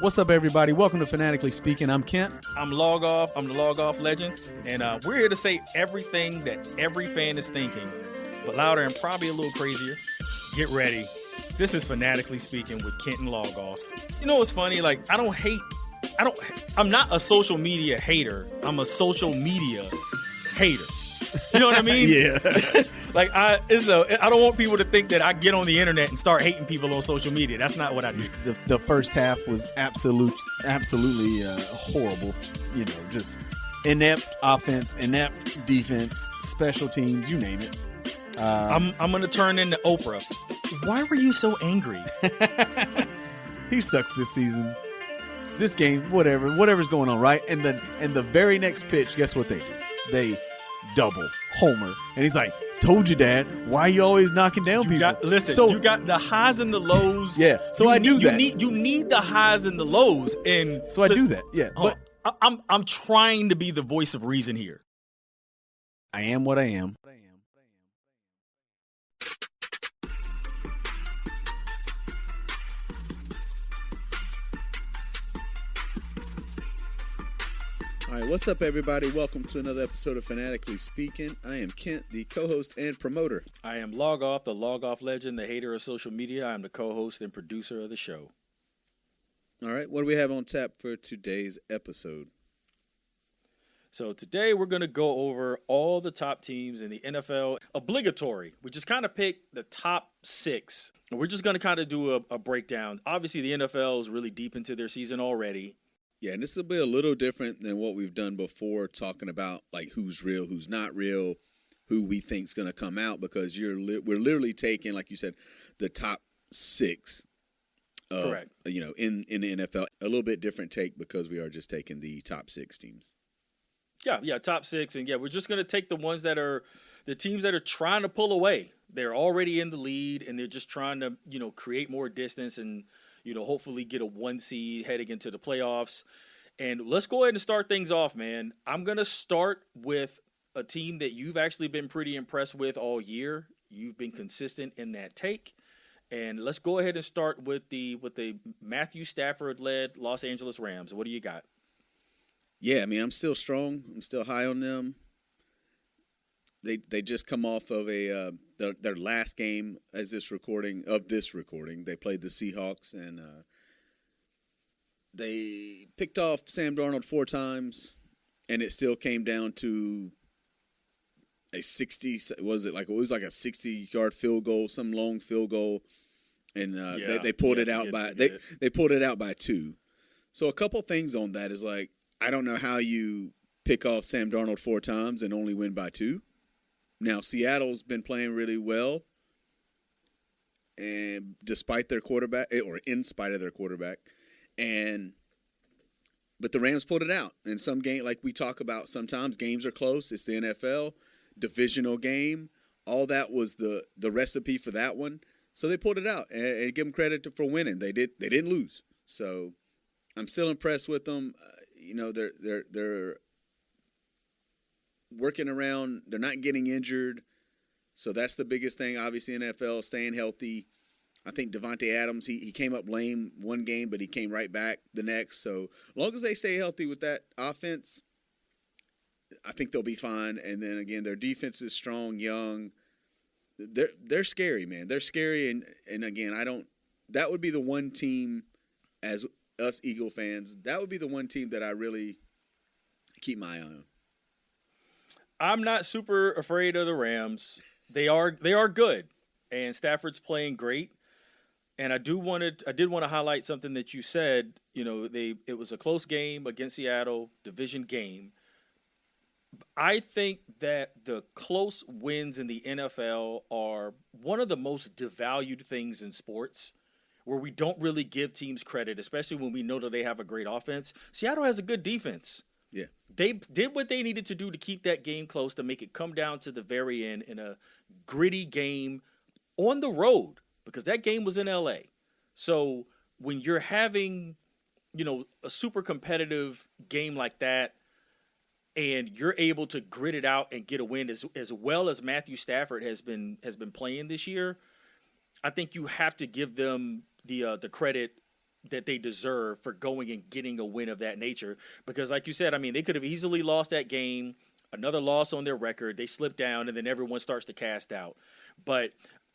What's up, everybody? Welcome to Fanatically Speaking. I'm Kent. I'm Logoff. I'm the Logoff legend. And we're here to say everything that every fan is thinking, but louder and probably a little crazier. Get ready. This is Fanatically Speaking with Kent and Logoff. You know what's funny? Like, I'm not a social media hater. I'm a social media hater. You know what I mean? Yeah. I don't want people to think that I get on the internet and start hating people on social media. That's not what I do. The first half was absolutely horrible. You know, just inept offense, inept defense, special teams, you name it. I'm going to turn into Oprah. Why were you so angry? He sucks this season. This game, whatever's going on, right? And the very next pitch, guess what they do? They double homer, and he's like, "Told you, Dad. Why are you always knocking down people?" You got the highs and the lows. Yeah, so I do that. You need the highs and the lows, and so I do that. Yeah, but I'm trying to be the voice of reason here. I am what I am. All right, what's up, everybody? Welcome to another episode of Fanatically Speaking. I am Kent, the co-host and promoter. I am Logoff, the Logoff legend, the hater of social media. I am the co-host and producer of the show. All right, what do we have on tap for today's episode? So today we're going to go over all the top teams in the NFL. Obligatory. We just kind of picked the top 6. And we're just going to kind of do a breakdown. Obviously, the NFL is really deep into their season already. Yeah, and this will be a little different than what we've done before, talking about like who's real, who's not real, who we think's going to come out, because we're literally taking, like you said, the top 6. Correct. You know, in the NFL, a little bit different take because we are just taking the top 6 teams. Yeah, top 6, and we're just going to take the ones that are the teams that are trying to pull away. They're already in the lead, and they're just trying to create more distance and hopefully get a 1 seed heading into the playoffs. And let's go ahead and start things off, man. I'm going to start with a team that you've actually been pretty impressed with all year. You've been consistent in that take. And let's go ahead and start with the Matthew Stafford-led Los Angeles Rams. What do you got? Yeah, I mean, I'm still strong. I'm still high on them. They just come off of their last game of this recording. They played the Seahawks, and they picked off Sam Darnold 4 times, and it still came down to a 60. It was like a 60-yard field goal, some long field goal, and they pulled it out they pulled it out by 2. So a couple things on that is like, I don't know how you pick off Sam Darnold 4 times and only win by 2. Now, Seattle's been playing really well, and despite their quarterback, or in spite of their quarterback, but the Rams pulled it out. And some game, like we talk about, sometimes games are close. It's the NFL, divisional game. All that was the recipe for that one. So they pulled it out, and give them credit for winning. They didn't lose. So I'm still impressed with them. They're working around. They're not getting injured. So that's the biggest thing, obviously, in NFL, staying healthy. I think Devontae Adams, he came up lame one game, but he came right back the next. So as long as they stay healthy with that offense, I think they'll be fine. And then, again, their defense is strong, young. They're scary, man. They're scary. And again, that would be the one team, as us Eagle fans, that would be the one team that I really keep my eye on. I'm not super afraid of the Rams. They are good, and Stafford's playing great. And I did want to highlight something that you said. It was a close game against Seattle, division game. I think that the close wins in the NFL are one of the most devalued things in sports, where we don't really give teams credit, especially when we know that they have a great offense. Seattle has a good defense. Yeah. They did what they needed to do to keep that game close, to make it come down to the very end in a gritty game on the road, because that game was in L.A. So when you're having, a super competitive game like that, and you're able to grit it out and get a win as well as Matthew Stafford has been playing this year, I think you have to give them the credit that they deserve for going and getting a win of that nature. Because, like you said, I mean, they could have easily lost that game, another loss on their record. They slip down, and then everyone starts to cast out. But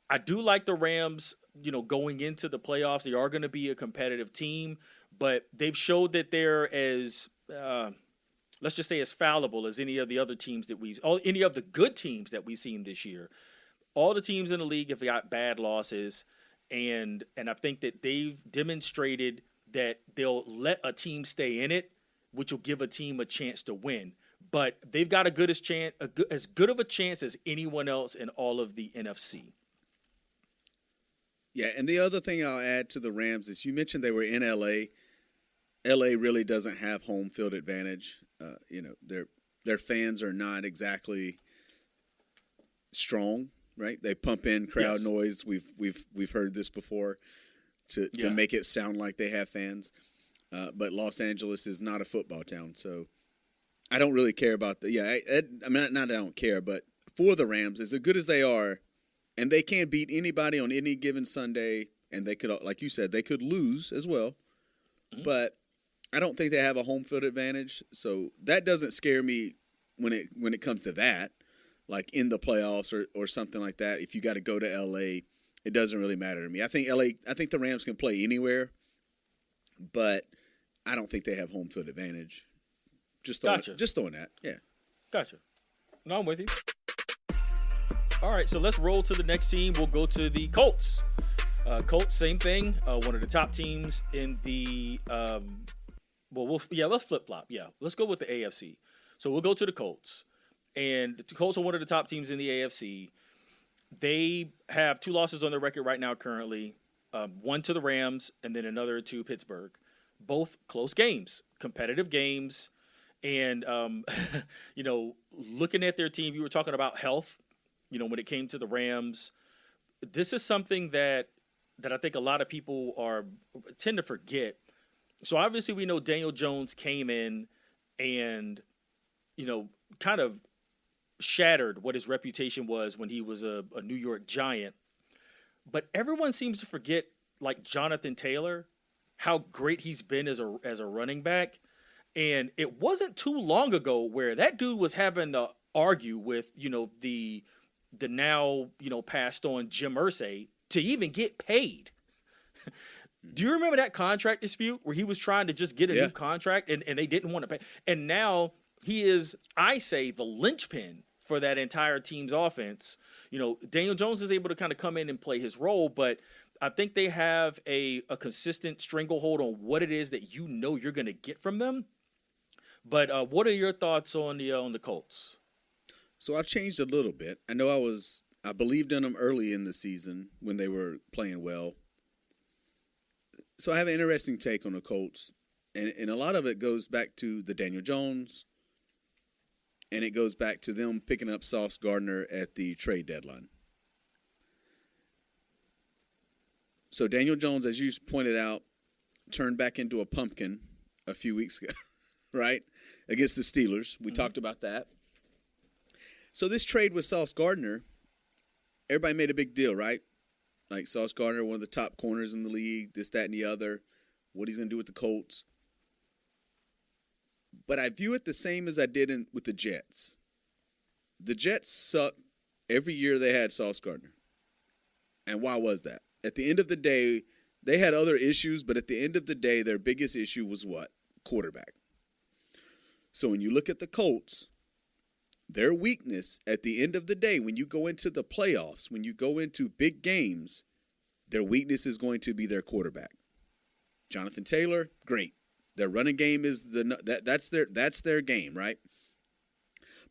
I do like the Rams, going into the playoffs. They are going to be a competitive team, but they've showed that they're as, let's just say, as fallible as any of the other teams any of the good teams that we've seen this year. All the teams in the league have got bad losses. And I think that they've demonstrated that they'll let a team stay in it, which will give a team a chance to win. But they've got as good of a chance as anyone else in all of the NFC. Yeah, and the other thing I'll add to the Rams is you mentioned they were in L.A. L.A. really doesn't have home field advantage. Their fans are not exactly strong. Right, they pump in crowd noise. We've heard this before to make it sound like they have fans, but Los Angeles is not a football town, so I don't really care about the. I mean, not that I don't care, but for the Rams, as good as they are, and they can beat anybody on any given Sunday, and they could, like you said, they could lose as well, but I don't think they have a home field advantage, so that doesn't scare me when it comes to that. Like in the playoffs or something like that, if you got to go to L.A., it doesn't really matter to me. I think the Rams can play anywhere, but I don't think they have home field advantage. Just throwing that. Yeah. Gotcha. No, I'm with you. All right, so let's roll to the next team. We'll go to the Colts. Colts, same thing. One of the top teams in the let's flip-flop. Yeah, let's go with the AFC. So we'll go to the Colts. And the Colts are one of the top teams in the AFC. They have 2 losses on their record right now currently, one to the Rams and then another to Pittsburgh. Both close games, competitive games. And, looking at their team, you were talking about health, when it came to the Rams. This is something that I think a lot of people tend to forget. So obviously we know Daniel Jones came in and, kind of shattered what his reputation was when he was a New York Giant. But everyone seems to forget, like Jonathan Taylor, how great he's been as a running back. And it wasn't too long ago where that dude was having to argue with, the now, passed on Jim Irsay to even get paid. Do you remember that contract dispute where he was trying to just get a new contract and they didn't want to pay? And now he is, I say, the linchpin for that entire team's offense. Daniel Jones is able to kind of come in and play his role, but I think they have a consistent stranglehold on what it is that you're going to get from them. But what are your thoughts on the Colts? So I've changed a little bit. I know I believed in them early in the season when they were playing well. So I have an interesting take on the Colts, and a lot of it goes back to the Daniel Jones. And it goes back to them picking up Sauce Gardner at the trade deadline. So Daniel Jones, as you pointed out, turned back into a pumpkin a few weeks ago, right? Against the Steelers. We talked about that. So this trade with Sauce Gardner, everybody made a big deal, right? Like Sauce Gardner, one of the top corners in the league, this, that, and the other, what he's going to do with the Colts. But I view it the same as I did with the Jets. The Jets sucked every year they had Sauce Gardner. And why was that? At the end of the day, they had other issues, but at the end of the day, their biggest issue was what? Quarterback. So when you look at the Colts, their weakness at the end of the day, when you go into the playoffs, when you go into big games, their weakness is going to be their quarterback. Jonathan Taylor, great. Their running game is that's their game, right?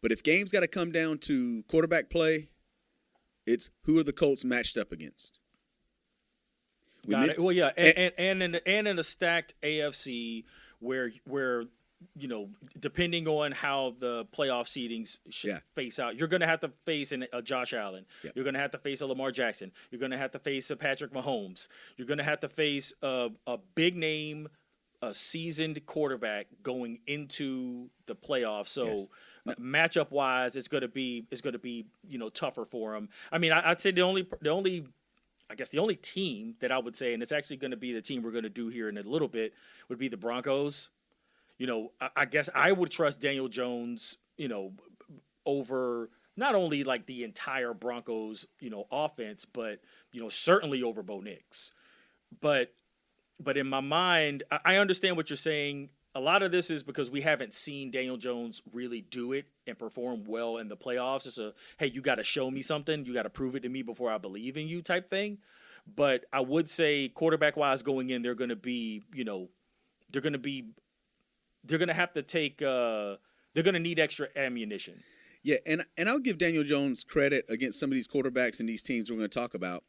But if games got to come down to quarterback play, it's who are the Colts matched up against? Got it. Well, yeah, and in a stacked AFC where depending on how the playoff seedings face out, you're going to have to face a Josh Allen. Yeah. You're going to have to face a Lamar Jackson. You're going to have to face a Patrick Mahomes. You're going to have to face a big name, a seasoned quarterback going into the playoffs. So matchup wise, it's going to be tougher for him. I mean, I'd say the only I guess the only team that I would say, and it's actually going to be the team we're going to do here in a little bit, would be the Broncos. I guess I would trust Daniel Jones, over not only like the entire Broncos, offense, but, certainly over Bo Nix. But in my mind, I understand what you're saying. A lot of this is because we haven't seen Daniel Jones really do it and perform well in the playoffs. It's hey, you got to show me something. You got to prove it to me before I believe in you type thing. But I would say quarterback-wise going in, they're going to be, they're going to have to take, they're going to need extra ammunition. Yeah, and I'll give Daniel Jones credit against some of these quarterbacks and these teams we're going to talk about.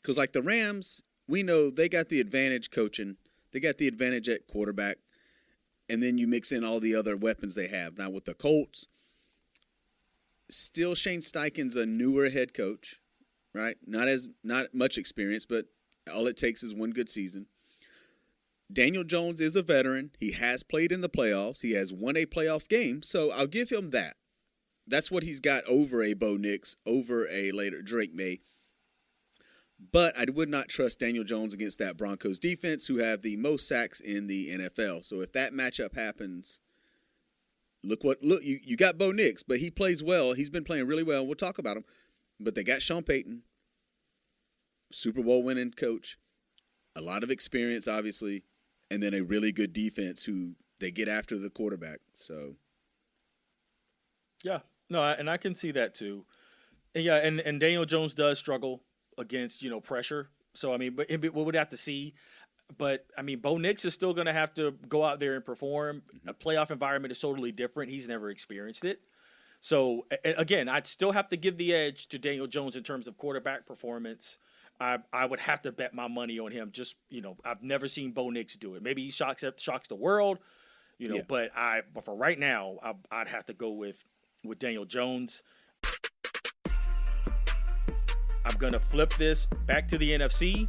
Because like the Rams, we know they got the advantage coaching. They got the advantage at quarterback. And then you mix in all the other weapons they have. Now with the Colts, still Shane Steichen's a newer head coach, right? Not much experience, but all it takes is one good season. Daniel Jones is a veteran. He has played in the playoffs. He has won a playoff game, so I'll give him that. That's what he's got over a Bo Nix, over a later Drake May. But I would not trust Daniel Jones against that Broncos defense, who have the most sacks in the NFL. So if that matchup happens, look you got Bo Nix, but he plays well. He's been playing really well. We'll talk about him. But they got Sean Payton, Super Bowl winning coach, a lot of experience, obviously, and then a really good defense who they get after the quarterback. So yeah, no, and I can see that too. And yeah, and Daniel Jones does struggle against, pressure. So, I mean, but we would have to see. But, I mean, Bo Nix is still going to have to go out there and perform. A playoff environment is totally different. He's never experienced it. So, again, I'd still have to give the edge to Daniel Jones in terms of quarterback performance. I would have to bet my money on him. Just, I've never seen Bo Nix do it. Maybe he shocks the world, Yeah. But for right now, I'd have to go with Daniel Jones. I'm going to flip this back to the NFC,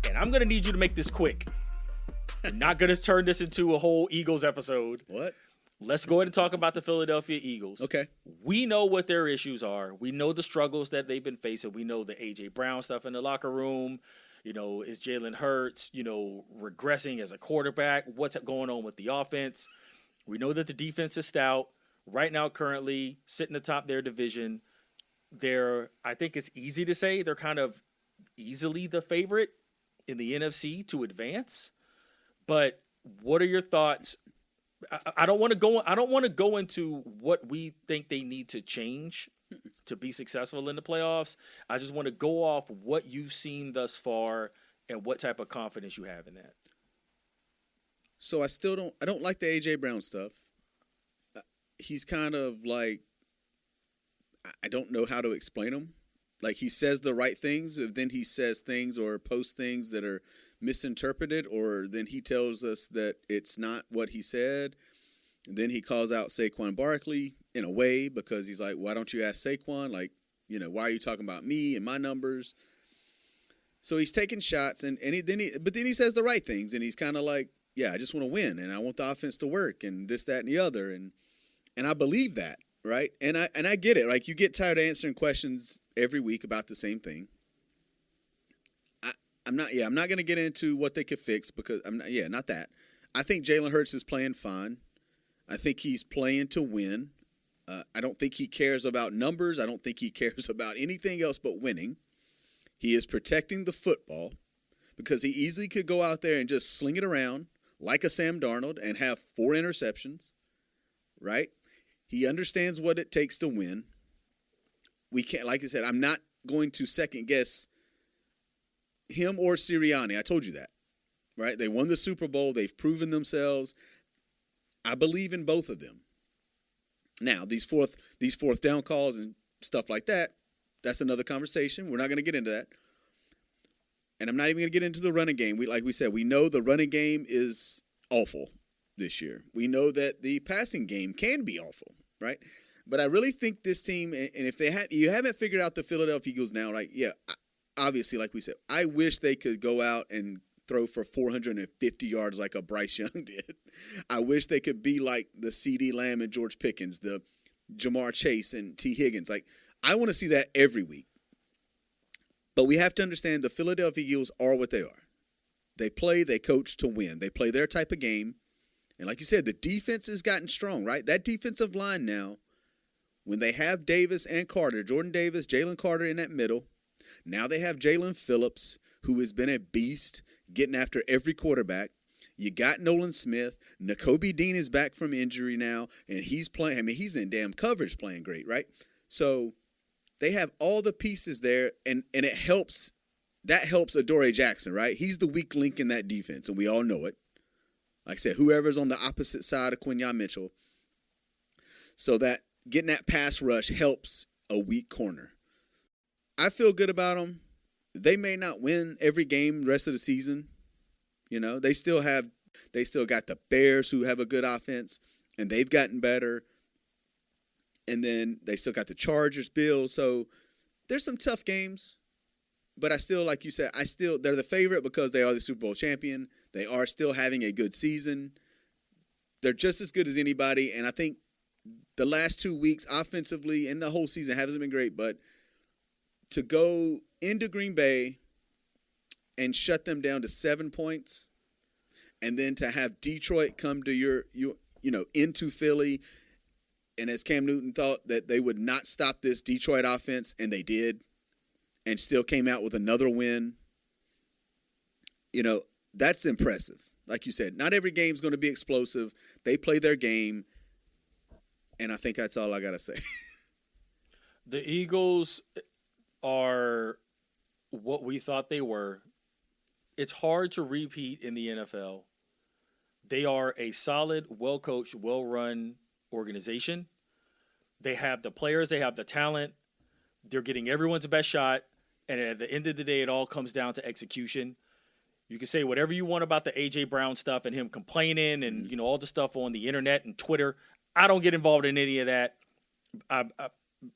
and I'm going to need you to make this quick. We're not going to turn this into a whole Eagles episode. what? Let's go ahead and talk about the Philadelphia Eagles. Okay. We know what their issues are. We know the struggles that they've been facing. We know the A.J. Brown stuff in the locker room. Is Jalen Hurts, regressing as a quarterback? What's going on with the offense? We know that the defense is stout. Right now, currently, sitting atop their division. I think it's easy to say they're kind of easily the favorite in the NFC to advance. But what are your thoughts? I don't want to go into what we think they need to change to be successful in the playoffs. I just want to go off what you've seen thus far and what type of confidence you have in that. So I don't like the A.J. Brown stuff. He's kind of like, I don't know how to explain him. Like he says the right things, and then he says things or posts things that are misinterpreted, or then he tells us that it's not what he said. And then he calls out Saquon Barkley in a way because he's like, why don't you ask Saquon? Like, why are you talking about me and my numbers? So he's taking shots, and then he says the right things, and he's kind of like, yeah, I just want to win, and I want the offense to work, and this, that, and the other, and I believe that. Right, and I get it. Like you get tired of answering questions every week about the same thing. I'm not going to get into what they could fix because not that. I think Jalen Hurts is playing fine. I think he's playing to win. I don't think he cares about numbers. I don't think he cares about anything else but winning. He is protecting the football because he easily could go out there and just sling it around like a Sam Darnold and have 4 interceptions. Right. He understands what it takes to win. We can't, like I said, I'm not going to second guess him or Sirianni. I told you that, right? They won the Super Bowl. They've proven themselves. I believe in both of them. Now, these fourth down calls and stuff like that, that's another conversation. We're not going to get into that. And I'm not even going to get into the running game. Like we said, we know the running game is awful this year. We know that the passing game can be awful, right? But I really think this team, and if you haven't figured out the Philadelphia Eagles now, like, yeah, obviously, like we said, I wish they could go out and throw for 450 yards like a Bryce Young did. I wish they could be like the CeeDee Lamb and George Pickens, the Jamar Chase and T. Higgins. Like, I want to see that every week. But we have to understand the Philadelphia Eagles are what they are. They play, they coach to win. They play their type of game. And like you said, the defense has gotten strong, right? That defensive line now, when they have Davis and Carter, Jordan Davis, Jalen Carter in that middle, now they have Jalen Phillips, who has been a beast, getting after every quarterback. You got Nolan Smith. Nakobe Dean is back from injury now, and he's playing. I mean, he's in damn coverage playing great, right? So they have all the pieces there, and it helps. That helps Adoree Jackson, right? He's the weak link in that defense, and we all know it. Like I said, whoever's on the opposite side of Quinyon Mitchell. So that getting that pass rush helps a weak corner. I feel good about them. They may not win every game the rest of the season. You know, they still got the Bears, who have a good offense, and they've gotten better. And then they still got the Chargers, Bills. So there's some tough games. But I still, like you said, they're the favorite because they are the Super Bowl champion. They are still having a good season. They're just as good as anybody. And I think the last 2 weeks offensively and the whole season hasn't been great. But to go into Green Bay and shut them down to 7 points, and then to have Detroit come to into Philly, and as Cam Newton thought that they would not stop this Detroit offense, and they did, and still came out with another win. You know, that's impressive. Like you said, not every game's going to be explosive. They play their game, and I think that's all I got to say. The Eagles are what we thought they were. It's hard to repeat in the NFL. They are a solid, well-coached, well-run organization. They have the players. They have the talent. They're getting everyone's best shot. And at the end of the day, it all comes down to execution. You can say whatever you want about the A.J. Brown stuff and him complaining and, you know, all the stuff on the internet and Twitter. I don't get involved in any of that.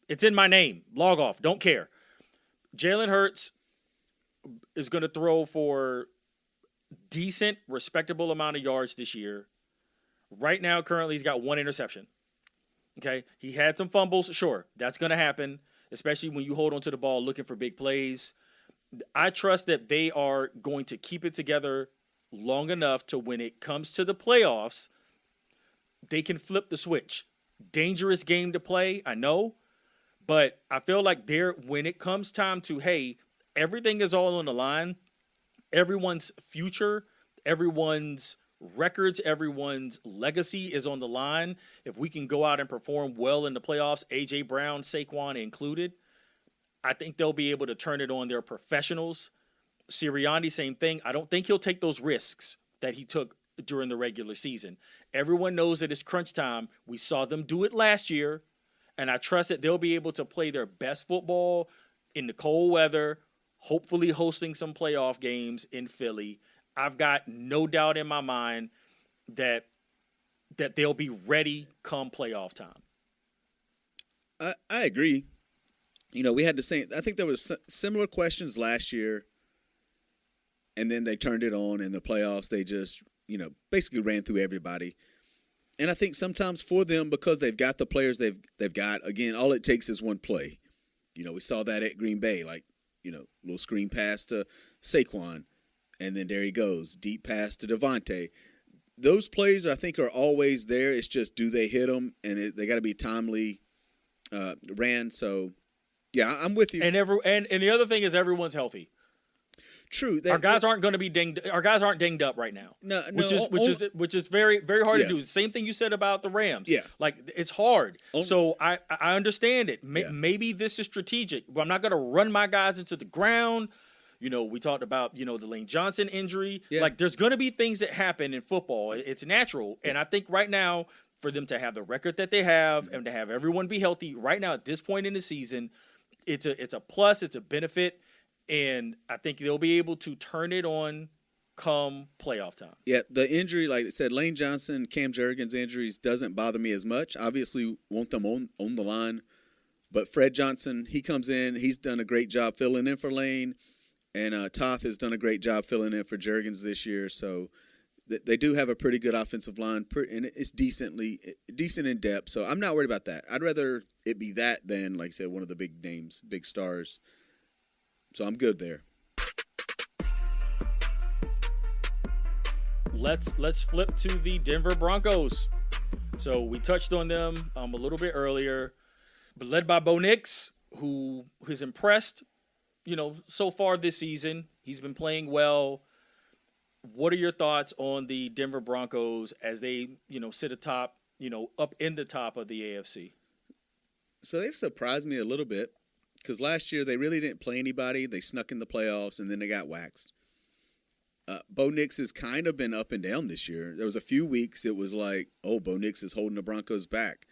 It's in my name. Logoff. Don't care. Jalen Hurts is going to throw for decent, respectable amount of yards this year. Right now, currently, he's got 1 interception. Okay? He had some fumbles. Sure, that's going to happen, especially when you hold on to the ball looking for big plays. I trust that they are going to keep it together long enough to when it comes to the playoffs, they can flip the switch. Dangerous game to play, I know, but I feel like when it comes time to, hey, everything is all on the line, everyone's future, everyone's records, everyone's legacy is on the line. If we can go out and perform well in the playoffs, A.J. Brown, Saquon included, I think they'll be able to turn it on their professionals. Sirianni, same thing. I don't think he'll take those risks that he took during the regular season. Everyone knows that it's crunch time. We saw them do it last year, and I trust that they'll be able to play their best football in the cold weather, hopefully hosting some playoff games in Philly. I've got no doubt in my mind that they'll be ready come playoff time. I agree. You know, we had the same. I think there was similar questions last year, and then they turned it on in the playoffs. They just, basically ran through everybody. And I think sometimes for them, because they've got the players they've got, again, all it takes is one play. We saw that at Green Bay, little screen pass to Saquon, and then there he goes, deep pass to Devontae. Those plays, I think, are always there. It's just, do they hit them? And they got to be timely ran. So, yeah, I'm with you. And the other thing is everyone's healthy. True. Our guys aren't going to be dinged. Our guys aren't dinged up right now. No, which is very, very hard to do. Same thing you said about the Rams. Yeah, it's hard. So I understand it. Maybe this is strategic. I'm not going to run my guys into the ground. We talked about the Lane Johnson injury. Yeah. There's going to be things that happen in football. It's natural, and I think right now for them to have the record that they have and to have everyone be healthy right now at this point in the season, it's a plus. It's a benefit. And I think they'll be able to turn it on come playoff time. Yeah, the injury, like I said, Lane Johnson, Cam Jurgens injuries doesn't bother me as much. Obviously, want them on the line. But Fred Johnson, he comes in. He's done a great job filling in for Lane. And Toth has done a great job filling in for Jurgens this year. So they do have a pretty good offensive line. And it's decent in depth. So I'm not worried about that. I'd rather it be that than, like I said, one of the big names, big stars. So I'm good there. Let's flip to the Denver Broncos. So we touched on them a little bit earlier, but led by Bo Nix, who has impressed, so far this season. He's been playing well. What are your thoughts on the Denver Broncos as they, sit atop, up in the top of the AFC? So they've surprised me a little bit because last year they really didn't play anybody. They snuck in the playoffs and then they got waxed. Bo Nix has kind of been up and down this year. There was a few weeks it was like, oh, Bo Nix is holding the Broncos back.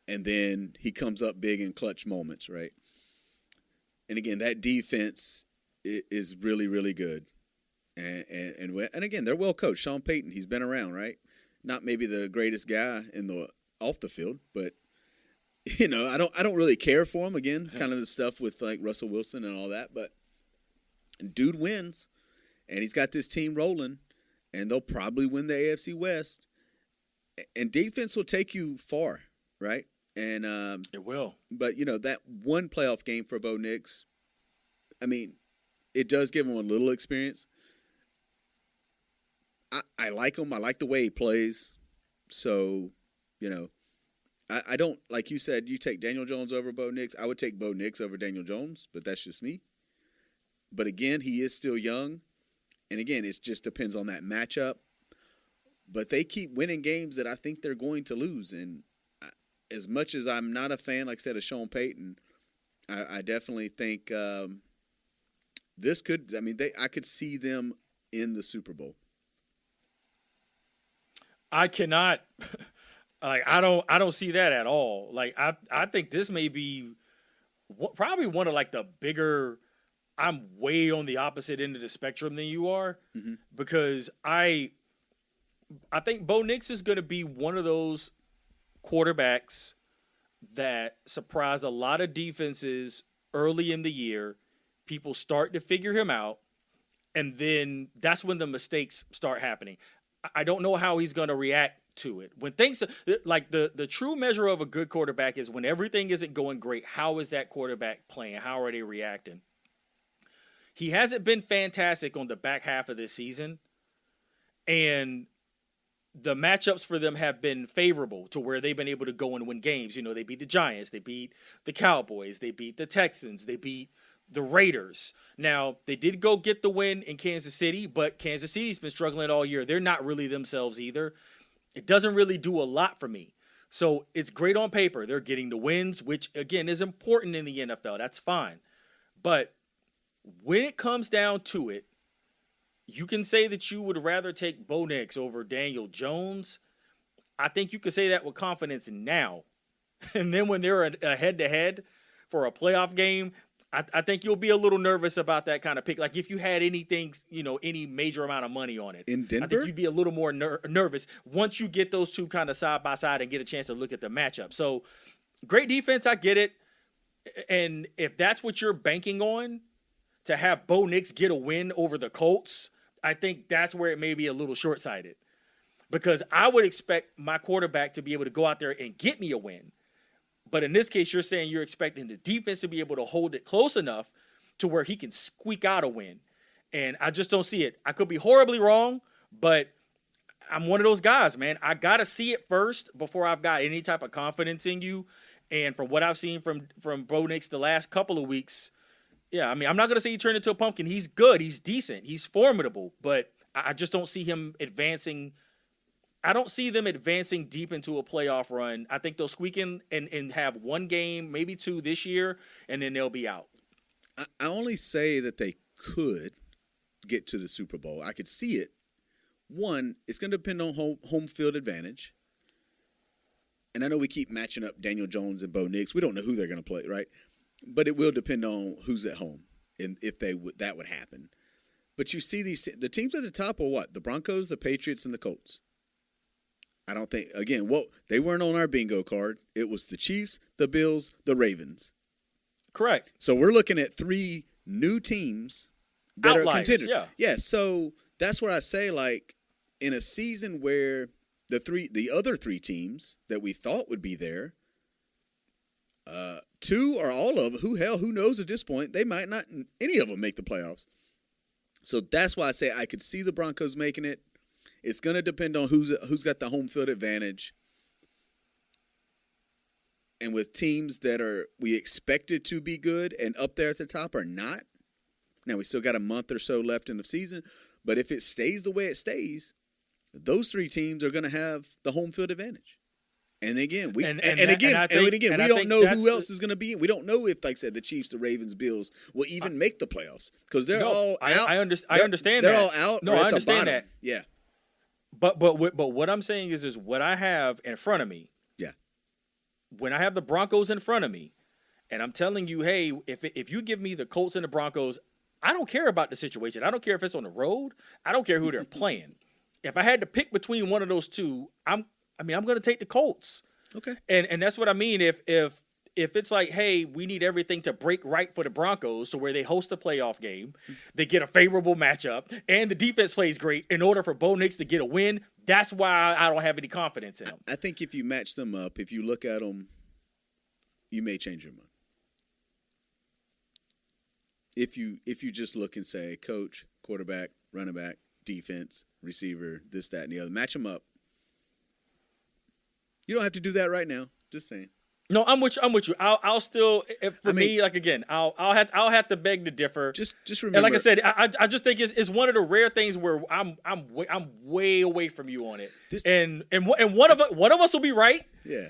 And then he comes up big in clutch moments, right? And again, that defense is really, really good. And again, they're well coached. Sean Payton, he's been around, right? Not maybe the greatest guy off the field, but I don't really care for him. Again, kind of the stuff with like Russell Wilson and all that, but dude wins. And he's got this team rolling, and they'll probably win the AFC West. And defense will take you far, right? And it will. But, that one playoff game for Bo Nix, I mean, it does give him a little experience. I like him. I like the way he plays. So, I don't, like you said, you take Daniel Jones over Bo Nix. I would take Bo Nix over Daniel Jones, but that's just me. But again, he is still young. And again, it just depends on that matchup. But they keep winning games that I think they're going to lose. And as much as I'm not a fan, like I said, of Sean Payton, I definitely think this could. I mean, I could see them in the Super Bowl. I cannot. I don't see that at all. I think this may be probably one of the bigger. I'm way on the opposite end of the spectrum than you are, because I think Bo Nix is going to be one of those quarterbacks that surprised a lot of defenses early in the year. People start to figure him out, and then that's when the mistakes start happening. I don't know how he's going to react to it. When things like the true measure of a good quarterback is when everything isn't going great. How is that quarterback playing? How are they reacting? He hasn't been fantastic on the back half of this season, and the matchups for them have been favorable to where they've been able to go and win games. They beat the Giants, they beat the Cowboys, they beat the Texans, they beat the Raiders. Now, they did go get the win in Kansas City, but Kansas City's been struggling all year. They're not really themselves either. It doesn't really do a lot for me. So it's great on paper. They're getting the wins, which, again, is important in the NFL. That's fine. But when it comes down to it, you can say that you would rather take Bo Nix over Daniel Jones. I think you could say that with confidence now. And then when they're a head-to-head for a playoff game, I think you'll be a little nervous about that kind of pick. Like if you had anything, any major amount of money on it. In Denver? I think you'd be a little more nervous once you get those two kind of side by side and get a chance to look at the matchup. So great defense, I get it. And if that's what you're banking on, to have Bo Nix get a win over the Colts, I think that's where it may be a little short-sighted. Because I would expect my quarterback to be able to go out there and get me a win. But in this case, you're saying you're expecting the defense to be able to hold it close enough to where he can squeak out a win. And I just don't see it. I could be horribly wrong, but I'm one of those guys, man. I got to see it first before I've got any type of confidence in you. And from what I've seen from Bo Nix the last couple of weeks, yeah, I mean, I'm not going to say he turned into a pumpkin. He's good. He's decent. He's formidable. But I just don't see him advancing. I don't see them advancing deep into a playoff run. I think they'll squeak in and have one game, maybe two this year, and then they'll be out. I only say that they could get to the Super Bowl. I could see it. One, it's going to depend on home field advantage. And I know we keep matching up Daniel Jones and Bo Nix. We don't know who they're going to play, right? But it will depend on who's at home and if that would happen. But you see the teams at the top are what? The Broncos, the Patriots, and the Colts. I don't think, again, they weren't on our bingo card. It was the Chiefs, the Bills, the Ravens. Correct. So we're looking at three new teams that Outliers, are contenders. Yeah. Yeah, so that's what I say, like, in a season where the other three teams that we thought would be there, Two or all of them, who knows at this point? They might not, any of them make the playoffs. So that's why I say I could see the Broncos making it. It's going to depend on who's got the home field advantage. And with teams that we expected to be good and up there at the top are not. Now, we still got a month or so left in the season. But if it stays the way it stays, those three teams are going to have the home field advantage. And again, we don't know who else is going to be in. We don't know if, like I said, the Chiefs, the Ravens, Bills will even make the playoffs because they're all out. I understand they're that. all out. No, or I at understand the bottom. that. Yeah. But what I'm saying is what I have in front of me. Yeah. When I have the Broncos in front of me, and I'm telling you, hey, if you give me the Colts and the Broncos, I don't care about the situation. I don't care if it's on the road. I don't care who they're playing. If I had to pick between one of those two, I'm going to take the Colts. Okay. And that's what I mean. If it's like, hey, we need everything to break right for the Broncos to where they host a playoff game, they get a favorable matchup, and the defense plays great in order for Bo Nix to get a win, that's why I don't have any confidence in them. I think if you match them up, if you look at them, you may change your mind. If you just look and say, coach, quarterback, running back, defense, receiver, this, that, and the other, match them up. You don't have to do that right now. Just saying. No, I'm with you. I'll still, me, like again, I'll have to beg to differ. Just remember. And like I said, I just think it's one of the rare things where I'm way away from you on it. And one of us will be right. Yeah.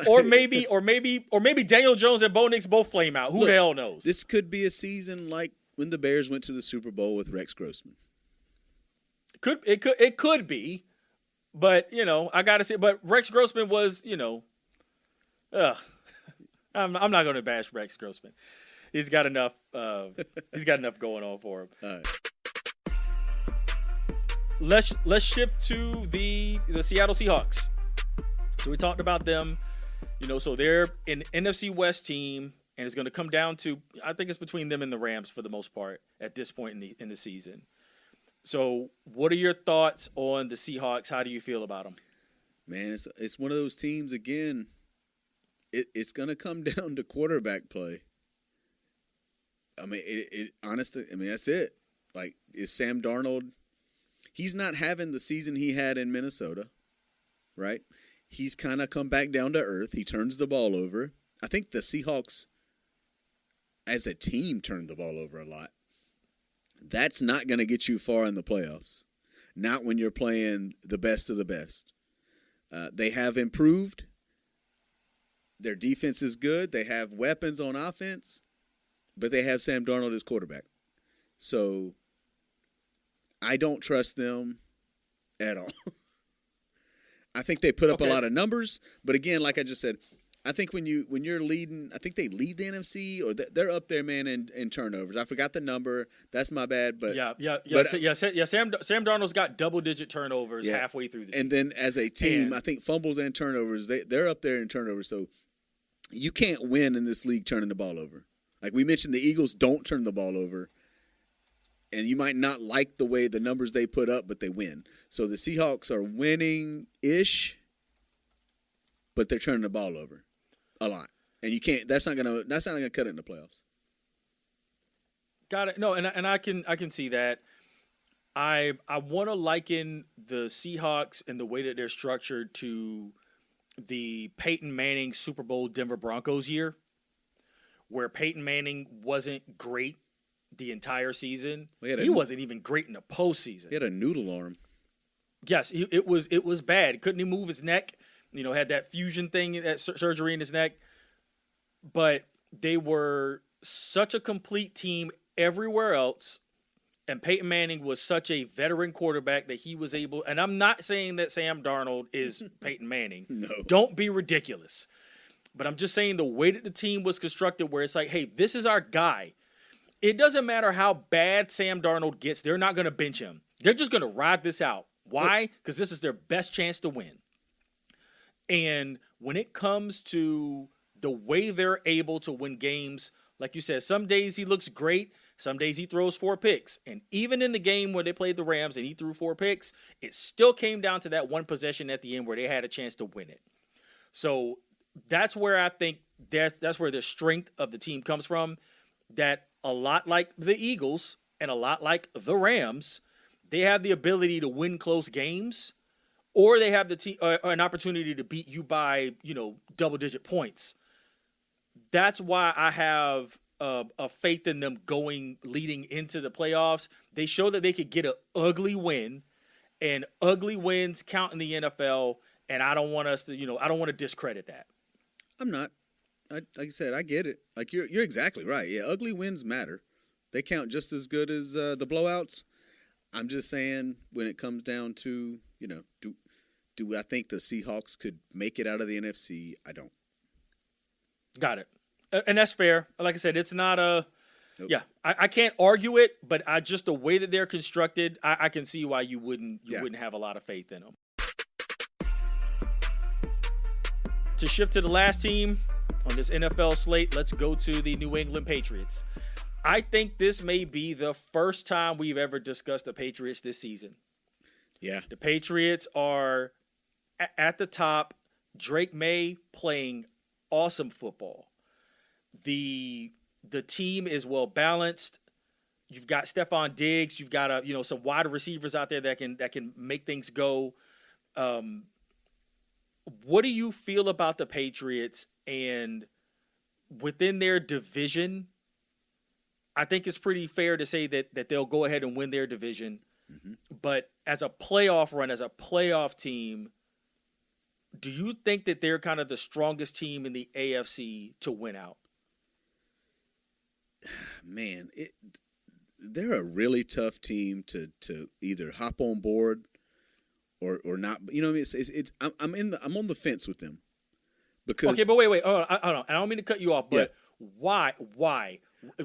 Or maybe Daniel Jones and Bo Nix both flame out. Who the hell knows? This could be a season like when the Bears went to the Super Bowl with Rex Grossman. It could be, but I gotta say, but Rex Grossman was I'm not going to bash Rex Grossman. He's got enough. He's got enough going on for him. All right. Let's shift to the Seattle Seahawks. So we talked about them. So they're an NFC West team, and it's going to come down to, I think it's between them and the Rams for the most part at this point in the season. So what are your thoughts on the Seahawks? How do you feel about them? Man, it's one of those teams again. It's going to come down to quarterback play. I mean, honestly, that's it. Like, is Sam Darnold, he's not having the season he had in Minnesota, right? He's kind of come back down to earth. He turns the ball over. I think the Seahawks, as a team, turned the ball over a lot. That's not going to get you far in the playoffs. Not when you're playing the best of the best. They have improved. Their defense is good. They have weapons on offense, but they have Sam Darnold as quarterback. So I don't trust them at all. I think they put up a lot of numbers, but again, like I just said, I think when you're leading, I think they lead the NFC, or they're up there, man, in turnovers. I forgot the number. That's my bad, but yeah. Sam Darnold's got double-digit turnovers halfway through the season. And then as a team, I think fumbles and turnovers, they're up there in turnovers. So you can't win in this league turning the ball over. Like we mentioned, the Eagles don't turn the ball over, and you might not like the way the numbers they put up, but they win. So the Seahawks are winning-ish, but they're turning the ball over a lot, and you can't. That's not gonna cut it in the playoffs. Got it. No, and I can see that. I want to liken the Seahawks and the way that they're structured to the Peyton Manning Super Bowl Denver Broncos year, where Peyton Manning wasn't great the entire season. He wasn't even great in the postseason. He had a noodle arm. Yes, it was bad. Couldn't even move his neck. Had that fusion thing, that surgery in his neck. But they were such a complete team everywhere else. And Peyton Manning was such a veteran quarterback that he was able, and I'm not saying that Sam Darnold is Peyton Manning. No. Don't be ridiculous. But I'm just saying the way that the team was constructed, where it's like, hey, this is our guy. It doesn't matter how bad Sam Darnold gets. They're not going to bench him. They're just going to ride this out. Why? Because this is their best chance to win. And when it comes to the way they're able to win games, like you said, some days he looks great. Some days he throws 4 picks. And even in the game where they played the Rams and he threw 4 picks, it still came down to that one possession at the end where they had a chance to win it. So that's where I think that's where the strength of the team comes from. That a lot like the Eagles and a lot like the Rams, they have the ability to win close games, or they have an opportunity to beat you by double-digit points. That's why I have a faith in them leading into the playoffs. They show that they could get an ugly win, and ugly wins count in the NFL. And I don't want us to, I don't want to discredit that. I'm not. Like I said, I get it. Like you're exactly right. Yeah, ugly wins matter. They count just as good as the blowouts. I'm just saying when it comes down to, do I think the Seahawks could make it out of the NFC? I don't. Got it. And that's fair. Like I said, it's not a Nope. yeah. I can't argue it, but just the way that they're constructed, I can see why you wouldn't have a lot of faith in them. To shift to the last team on this NFL slate, let's go to the New England Patriots. I think this may be the first time we've ever discussed the Patriots this season. Yeah. The Patriots are at the top. Drake May playing awesome football. The team is well balanced. You've got Stephon Diggs. You've got some wide receivers out there that can make things go. What do you feel about the Patriots and within their division? I think it's pretty fair to say that they'll go ahead and win their division. Mm-hmm. But as a playoff run, as a playoff team, do you think that they're kind of the strongest team in the AFC to win out? Man, they're a really tough team to either hop on board or not. You know what I mean? I'm on the fence with them because. Okay, but wait. Oh, I don't mean to cut you off, but why?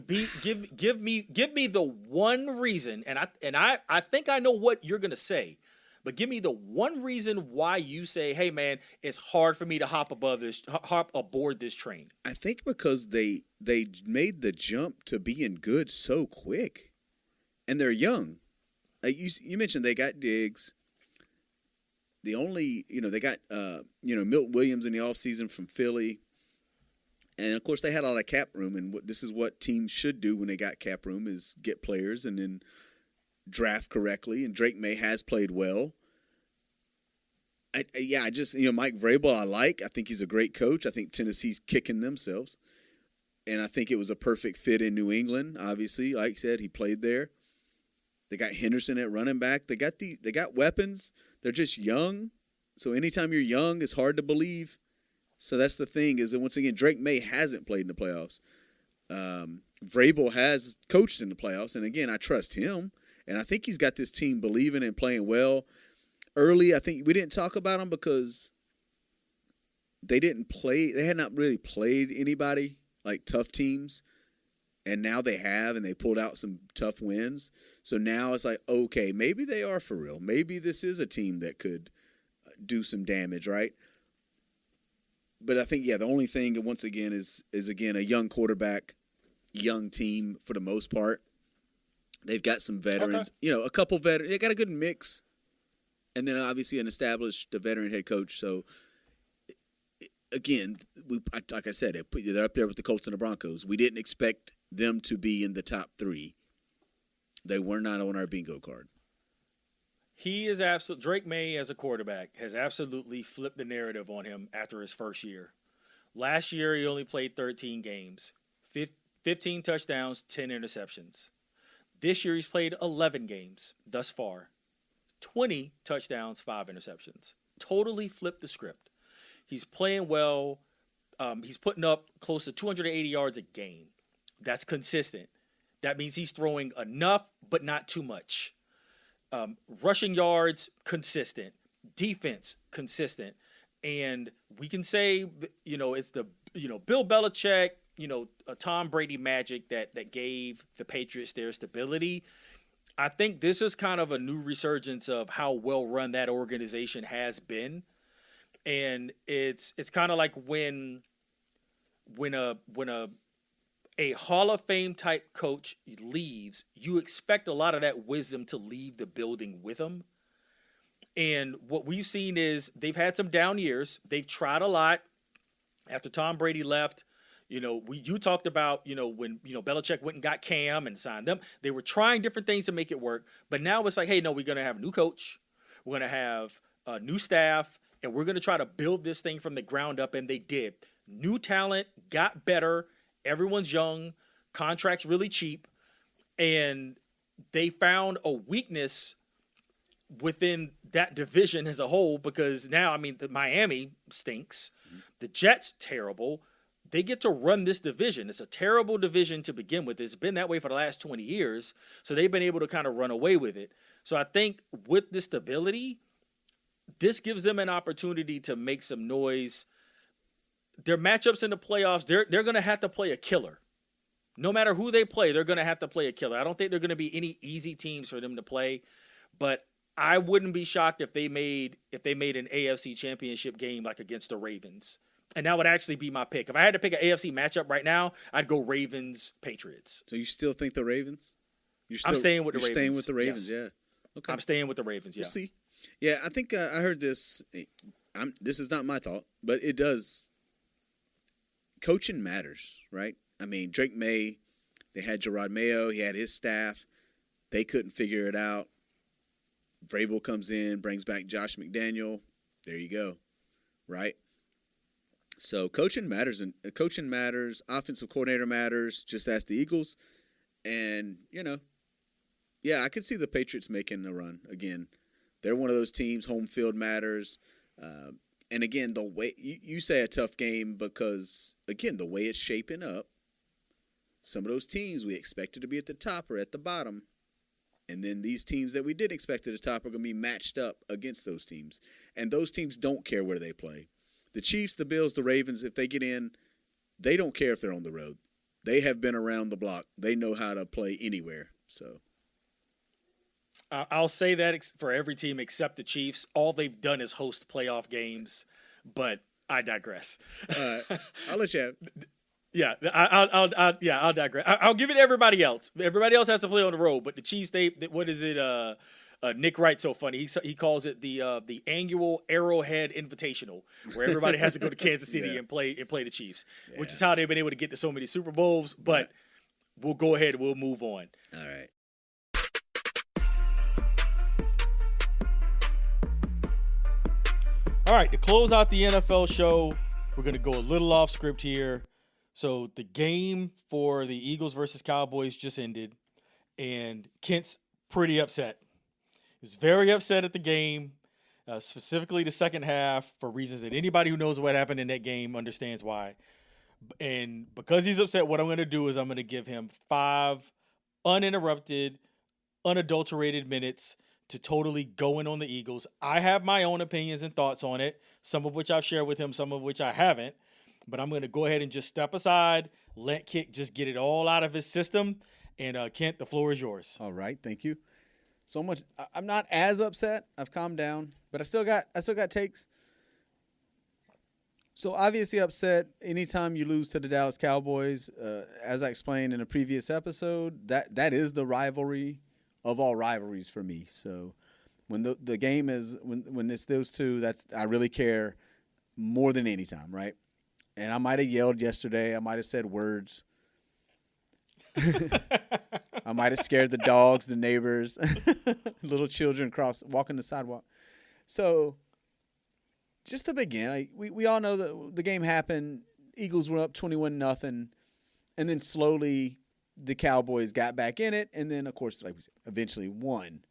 Give me the one reason, and I think I know what you're gonna say, but give me the one reason why you say, hey man, it's hard for me to hop aboard this train. I think because they made the jump to being good so quick, and they're young. Like you mentioned, they got Diggs. The only they got Milton Williams in the offseason from Philly. And, of course, they had a lot of cap room, and this is what teams should do when they got cap room is get players and then draft correctly. And Drake May has played well. Mike Vrabel I like. I think he's a great coach. I think Tennessee's kicking themselves. And I think it was a perfect fit in New England, obviously. Like I said, he played there. They got Henderson at running back. They got weapons. They're just young. So anytime you're young, it's hard to believe. So that's the thing is that, once again, Drake May hasn't played in the playoffs. Vrabel has coached in the playoffs. And, again, I trust him. And I think he's got this team believing and playing well. Early, I think we didn't talk about them because they didn't play. They had not really played anybody, like tough teams. And now they have, and they pulled out some tough wins. So now it's like, okay, maybe they are for real. Maybe this is a team that could do some damage, right? But I think, the only thing, once again, is a young quarterback, young team for the most part. They've got some veterans, a couple veterans. They got a good mix. And then, obviously, an established veteran head coach. So, again, like I said, they're up there with the Colts and the Broncos. We didn't expect them to be in the top 3. They were not on our bingo card. He is Drake May as a quarterback has absolutely flipped the narrative on him after his first year. Last year, he only played 13 games, 15 touchdowns, 10 interceptions. This year, he's played 11 games thus far, 20 touchdowns, 5 interceptions. Totally flipped the script. He's playing well. He's putting up close to 280 yards a game. That's consistent. That means he's throwing enough, but not too much. Rushing yards, consistent. Defense, consistent. And we can say, it's the, Bill Belichick, a Tom Brady magic that gave the Patriots their stability. I think this is kind of a new resurgence of how well run that organization has been. And it's kind of like when a Hall of Fame type coach leaves, you expect a lot of that wisdom to leave the building with him. And what we've seen is they've had some down years. They've tried a lot. After Tom Brady left, you talked about, when, Belichick went and got Cam and signed them. They were trying different things to make it work. But now it's like, hey, no, we're going to have a new coach. We're going to have a new staff. And we're going to try to build this thing from the ground up. And they did. New talent, got better. Everyone's young. Contracts really cheap. And they found a weakness within that division as a whole, because now, the Miami stinks. The Jets, terrible. They get to run this division. It's a terrible division to begin with. It's been that way for the last 20 years. So they've been able to kind of run away with it. So I think with this stability, this gives them an opportunity to make some noise. Their matchups in the playoffs, they're going to have to play a killer. No matter who they play, they're going to have to play a killer. I don't think they're going to be any easy teams for them to play, but I wouldn't be shocked if they made an AFC championship game like against the Ravens. And that would actually be my pick. If I had to pick an AFC matchup right now, I'd go Ravens-Patriots. So you still think the Ravens? I'm staying with the Ravens. You're staying with the Ravens, yes. Yeah. Okay. I'm staying with the Ravens, yeah. We'll see. Yeah, I think I heard this. This is not my thought, but it does. Coaching matters, right? Drake May, they had Gerard Mayo. He had his staff. They couldn't figure it out. Vrabel comes in, brings back Josh McDaniel. There you go, right? So coaching matters, and coaching matters. Offensive coordinator matters. Just ask the Eagles, and I could see the Patriots making a run again. They're one of those teams. Home field matters, and again, the way you say a tough game because again, the way it's shaping up. Some of those teams we expected to be at the top are at the bottom. And then these teams that we did expect at the top are going to be matched up against those teams. And those teams don't care where they play. The Chiefs, the Bills, the Ravens, if they get in, they don't care if they're on the road. They have been around the block. They know how to play anywhere. So I'll say that for every team except the Chiefs. All they've done is host playoff games, but I digress. I'll let you have it. Yeah, I'll digress. I'll give it to everybody else. Everybody else has to play on the road, but the Chiefs, what is it? Nick Wright's so funny. He calls it the annual Arrowhead Invitational, where everybody has to go to Kansas City and play the Chiefs, which is how they've been able to get to so many Super Bowls. But we'll go ahead and we'll move on. All right. All right, to close out the NFL show, we're going to go a little off script here. So the game for the Eagles versus Cowboys just ended, and Kent's pretty upset. He was very upset at the game, specifically the second half, for reasons that anybody who knows what happened in that game understands why. And because he's upset, what I'm going to do is I'm going to give him 5 uninterrupted, unadulterated minutes to totally go in on the Eagles. I have my own opinions and thoughts on it, some of which I've shared with him, some of which I haven't. But I'm going to go ahead and just step aside, let Kent just get it all out of his system. And Kent, the floor is yours. All right, thank you. So much. I'm not as upset. I've calmed down, but I still got takes. So obviously upset anytime you lose to the Dallas Cowboys. As I explained in a previous episode, that is the rivalry of all rivalries for me. So when the game is when it's those two, I really care more than any time, right? And I might have yelled yesterday. I might have said words. I might have scared the dogs, the neighbors, little children walking the sidewalk. So just to begin, we all know that the game happened. Eagles were up 21-0, and then slowly the Cowboys got back in it, and then, of course, like we said, eventually won.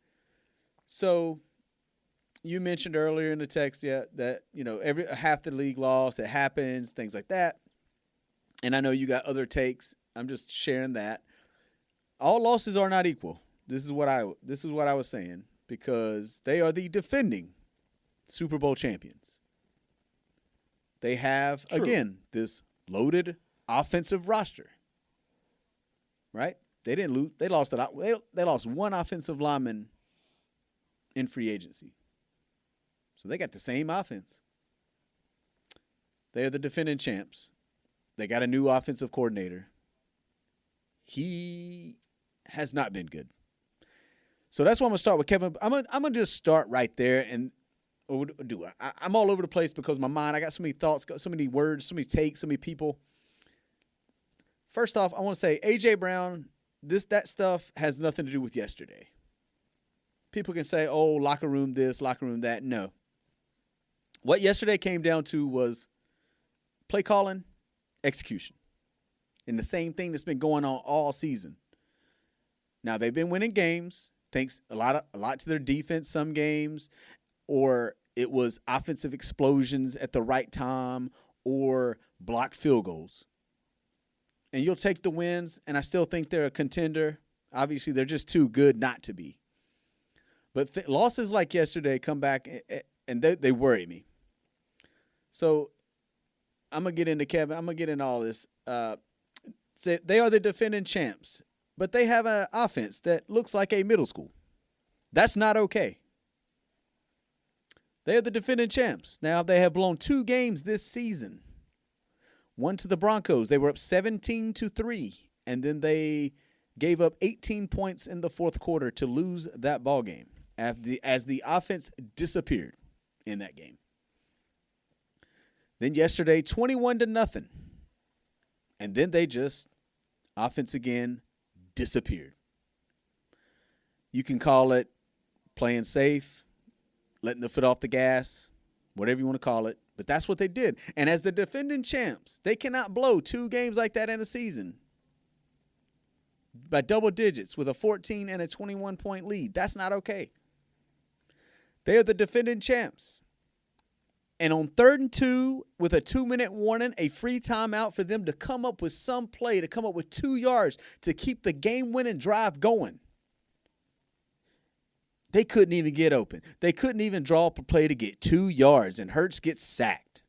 So you mentioned earlier in the text, that every half the league lost. It happens, things like that. And I know you got other takes. I'm just sharing that. All losses are not equal. This is what I was saying, because they are the defending Super Bowl champions. They have again this loaded offensive roster. Right? They didn't lose. They lost they lost one offensive lineman in free agency. So they got the same offense. They're the defending champs. They got a new offensive coordinator. He has not been good. So that's why I'm going to start with Kevin. I'm going to just start right there. And or do I? I'm all over the place because my mind, I got so many thoughts, got so many words, so many takes, so many people. First off, I want to say A.J. Brown, that stuff has nothing to do with yesterday. People can say, oh, locker room this, locker room that. No. What yesterday came down to was play calling, execution. And the same thing that's been going on all season. Now, they've been winning games, thanks a lot to their defense some games, or it was offensive explosions at the right time or blocked field goals. And you'll take the wins, and I still think they're a contender. Obviously, they're just too good not to be. But losses like yesterday come back, and they worry me. So I'm going to get into Kevin. I'm going to get into all this. They are the defending champs, but they have an offense that looks like a middle school. That's not okay. They are the defending champs. Now, they have blown 2 games this season. One to the Broncos. They were up 17-3, and then they gave up 18 points in the fourth quarter to lose that ball game as the offense disappeared in that game. Then yesterday, 21-0, and then they just offense again disappeared. You can call it playing safe, letting the foot off the gas, whatever you want to call it. But that's what they did. And as the defending champs, they cannot blow 2 games like that in a season by double digits with a 14 and a 21-point lead. That's not okay. They are the defending champs. And on 3rd and 2, with a 2-minute warning, a free timeout for them to come up with some play, to come up with 2 yards to keep the game-winning drive going. They couldn't even get open. They couldn't even draw up a play to get 2 yards, and Hurts gets sacked.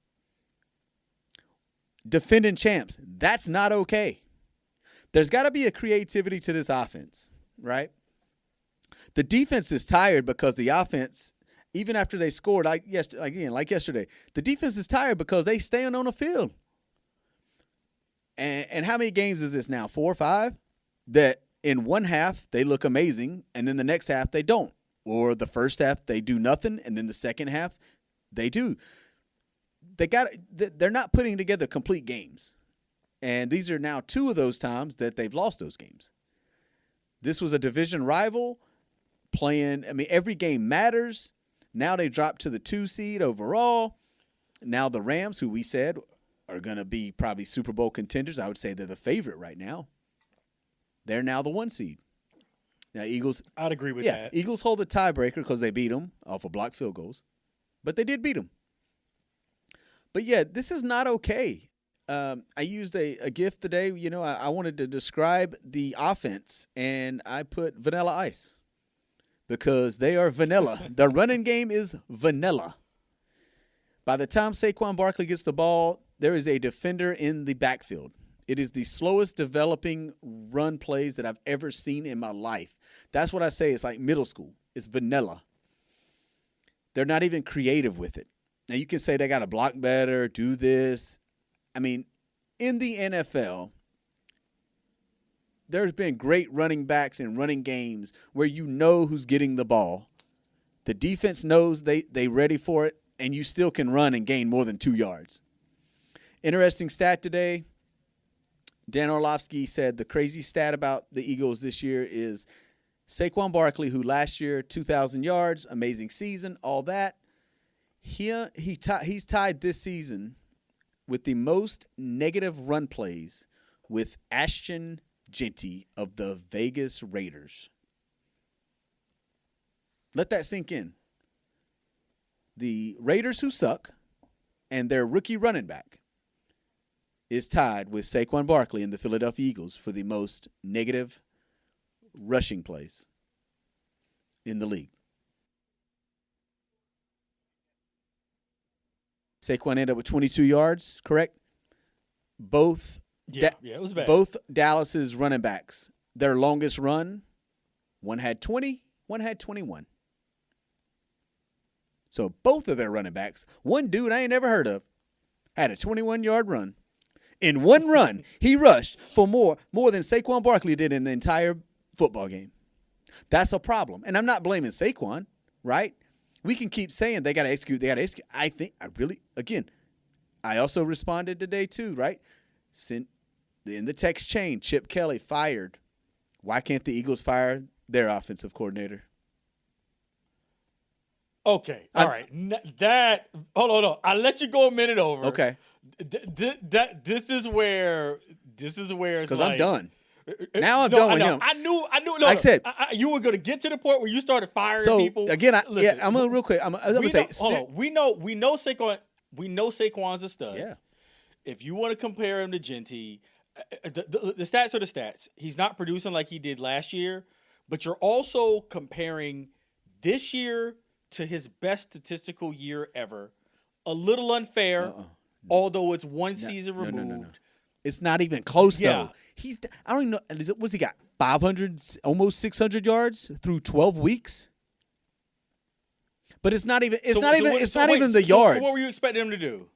Defending champs, that's not okay. There's got to be a creativity to this offense, right? The defense is tired because the offense, even after they scored, like yesterday, the defense is tired because they staying on the field. And how many games is this now? 4 or 5? That in one half they look amazing, and then the next half they don't. Or the first half they do nothing, and then the second half they do. They're not putting together complete games. And these are now 2 of those times that they've lost those games. This was a division rival playing. I mean, every game matters. Now they dropped to the 2 seed overall. Now the Rams, who we said are going to be probably Super Bowl contenders, I would say they're the favorite right now. They're now the 1 seed. Now, Eagles. I'd agree with that. Eagles hold the tiebreaker because they beat them off of blocked field goals. But they did beat them. But, yeah, this is not okay. I used a GIF today. You know, I wanted to describe the offense, and I put Vanilla Ice because they are vanilla. The running game is vanilla. By the time Saquon Barkley gets the ball, there is a defender in the backfield. It is the slowest developing run plays that I've ever seen in my life. That's what I say. It's like middle school. It's vanilla. They're not even creative with it. Now, you can say they got to block better, do this. I mean, in the NFL, there's been great running backs and running games where you know who's getting the ball. The defense knows they ready for it, and you still can run and gain more than 2 yards. Interesting stat today. Dan Orlovsky said the crazy stat about the Eagles this year is Saquon Barkley, who last year 2,000 yards, amazing season, all that. He's tied this season with the most negative run plays with Ashton Genty of the Vegas Raiders. Let that sink in. The Raiders, who suck, and their rookie running back is tied with Saquon Barkley and the Philadelphia Eagles for the most negative rushing plays in the league. Saquon ended up with 22 yards, correct? Both it was bad. Both Dallas's running backs, their longest run, one had 20, one had 21. So both of their running backs, one dude I ain't never heard of, had a 21-yard run. In one run, he rushed for more than Saquon Barkley did in the entire football game. That's a problem. And I'm not blaming Saquon, right? we can keep saying they got to execute. They got to execute. I also responded today too, right? In the text chain, Chip Kelly fired. Why can't the Eagles fire their offensive coordinator? Okay, all right. Hold on. I'll let you go a minute over. Okay. This is where it's Because like, I'm done. Now I'm done with him. I knew. Like I said, you were going to get to the point where you started firing so people. again, Listen, I'm gonna real quick. I'm gonna say, hold on. We know Saquon. We know Saquon's a stud. yeah. If you want to compare him to Genty, the stats are the stats. He's not producing like he did last year, but you're also comparing this year to his best statistical year ever. A little unfair, although it's one season removed. No. It's not even close Yeah. though. I don't even know. What's he got? 500, almost 600 yards through 12 weeks. But it's not even. It's not even the yards. So what were you expecting him to do?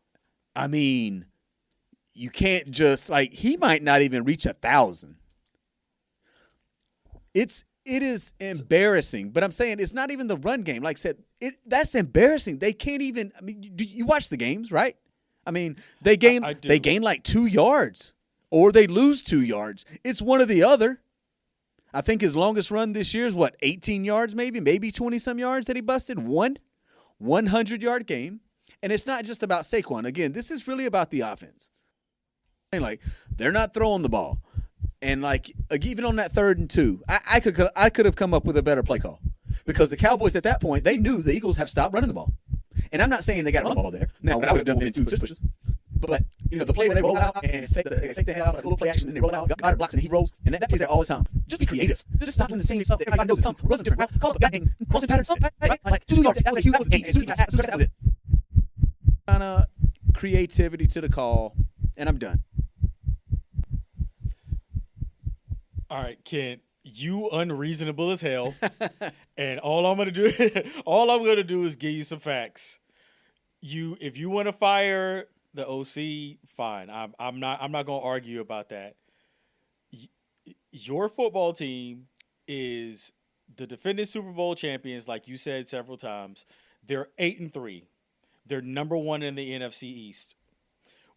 I mean, you can't just he might not even reach 1,000. It is embarrassing, but I'm saying it's not even the run game. Like I said, that's embarrassing. They can't even. I mean, you watch the games, right? I mean, they gain like 2 yards, or they lose 2 yards. It's one or the other. I think his longest run this year is 18 yards, maybe 20-some yards that he busted. 100-yard game. And it's not just about Saquon. Again, this is really about the offense. Like, they're not throwing the ball. And even on that 3rd and 2, I could have come up with a better play call. Because the Cowboys at that point, they knew the Eagles have stopped running the ball. And I'm not saying they got to run the ball there. Now, what I would have done in 2 pushes. But, the play where they roll out and fake the head out, like a little play action, and they roll out, got it blocks, and he rolls. And that plays there all the time. Just be creative. Just stop doing the same stuff that everybody knows is coming. Run some different route, call up a goddamn crossing pattern, right? Like 2 yards, that was a huge game. As soon as that was it. Kind of creativity to the call, and I'm done. All right, Kent, you unreasonable as hell, and all I'm gonna do is give you some facts. If you want to fire the OC, fine. I'm not gonna argue about that. Your football team is the defending Super Bowl champions, like you said several times. They're 8-3. They're number 1 in the NFC East.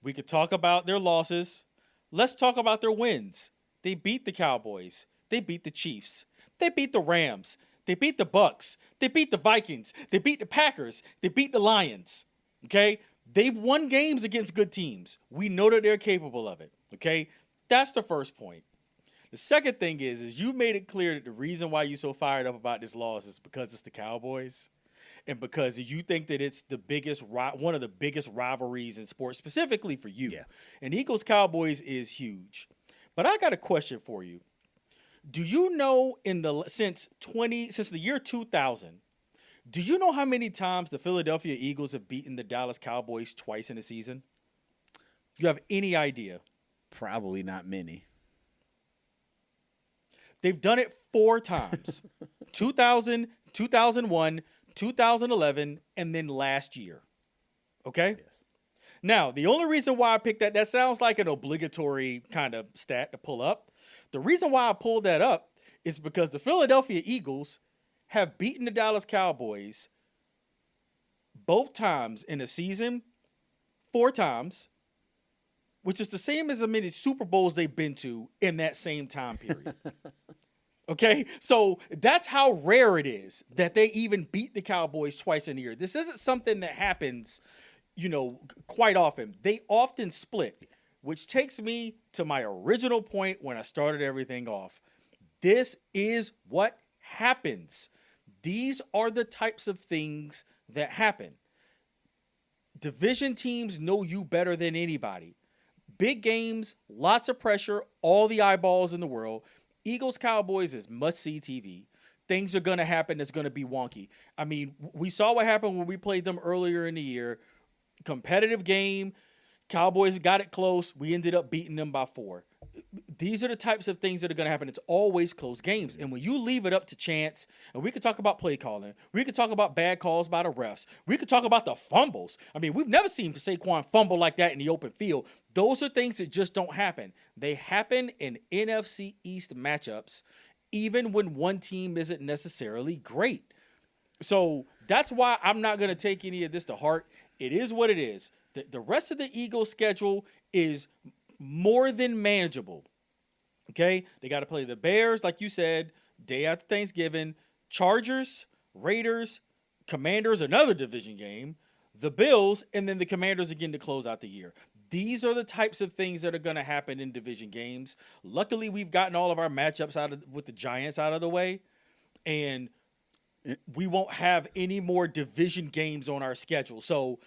We could talk about their losses. Let's talk about their wins. They beat the Cowboys. They beat the Chiefs. They beat the Rams. They beat the Bucks. They beat the Vikings. They beat the Packers. They beat the Lions. Okay? They've won games against good teams. We know that they're capable of it. Okay? That's the first point. The second thing is you made it clear that the reason why you're so fired up about this loss is because it's the Cowboys. And because you think that it's one of the biggest rivalries in sports, specifically for you. Yeah. And Eagles-Cowboys is huge. But I got a question for you. Do you know since the year 2000, do you know how many times the Philadelphia Eagles have beaten the Dallas Cowboys twice in a season? Do you have any idea? Probably not many. They've done it 4 times. 2000, 2001, 2011, and then last year. Okay? Yes. Now, the only reason why I picked that sounds like an obligatory kind of stat to pull up. The reason why I pulled that up is because the Philadelphia Eagles have beaten the Dallas Cowboys both times in a season, 4 times, which is the same as how many Super Bowls they've been to in that same time period. Okay? So that's how rare it is that they even beat the Cowboys twice in a year. This isn't something that happens, quite often. They often split, which takes me to my original point when I started everything off. This is what happens. These are the types of things that happen. Division teams know you better than anybody. Big games, lots of pressure, all the eyeballs in the world. Eagles Cowboys is must-see TV. Things are going to happen that's going to be wonky. I mean, we saw what happened when we played them earlier in the year. Competitive game. Cowboys got it close. We ended up beating them by 4. These are the types of things that are going to happen. It's always close games. And when you leave it up to chance, and we could talk about play calling, we could talk about bad calls by the refs, we could talk about the fumbles. I mean, we've never seen Saquon fumble like that in the open field. Those are things that just don't happen. They happen in NFC East matchups, even when one team isn't necessarily great. So that's why I'm not going to take any of this to heart. It is what it is. The rest of the Eagles' schedule is more than manageable. Okay? They got to play the Bears, like you said, day after Thanksgiving, Chargers, Raiders, Commanders, another division game, the Bills, and then the Commanders again to close out the year. These are the types of things that are going to happen in division games. Luckily, we've gotten all of our matchups with the Giants out of the way, and we won't have any more division games on our schedule. So,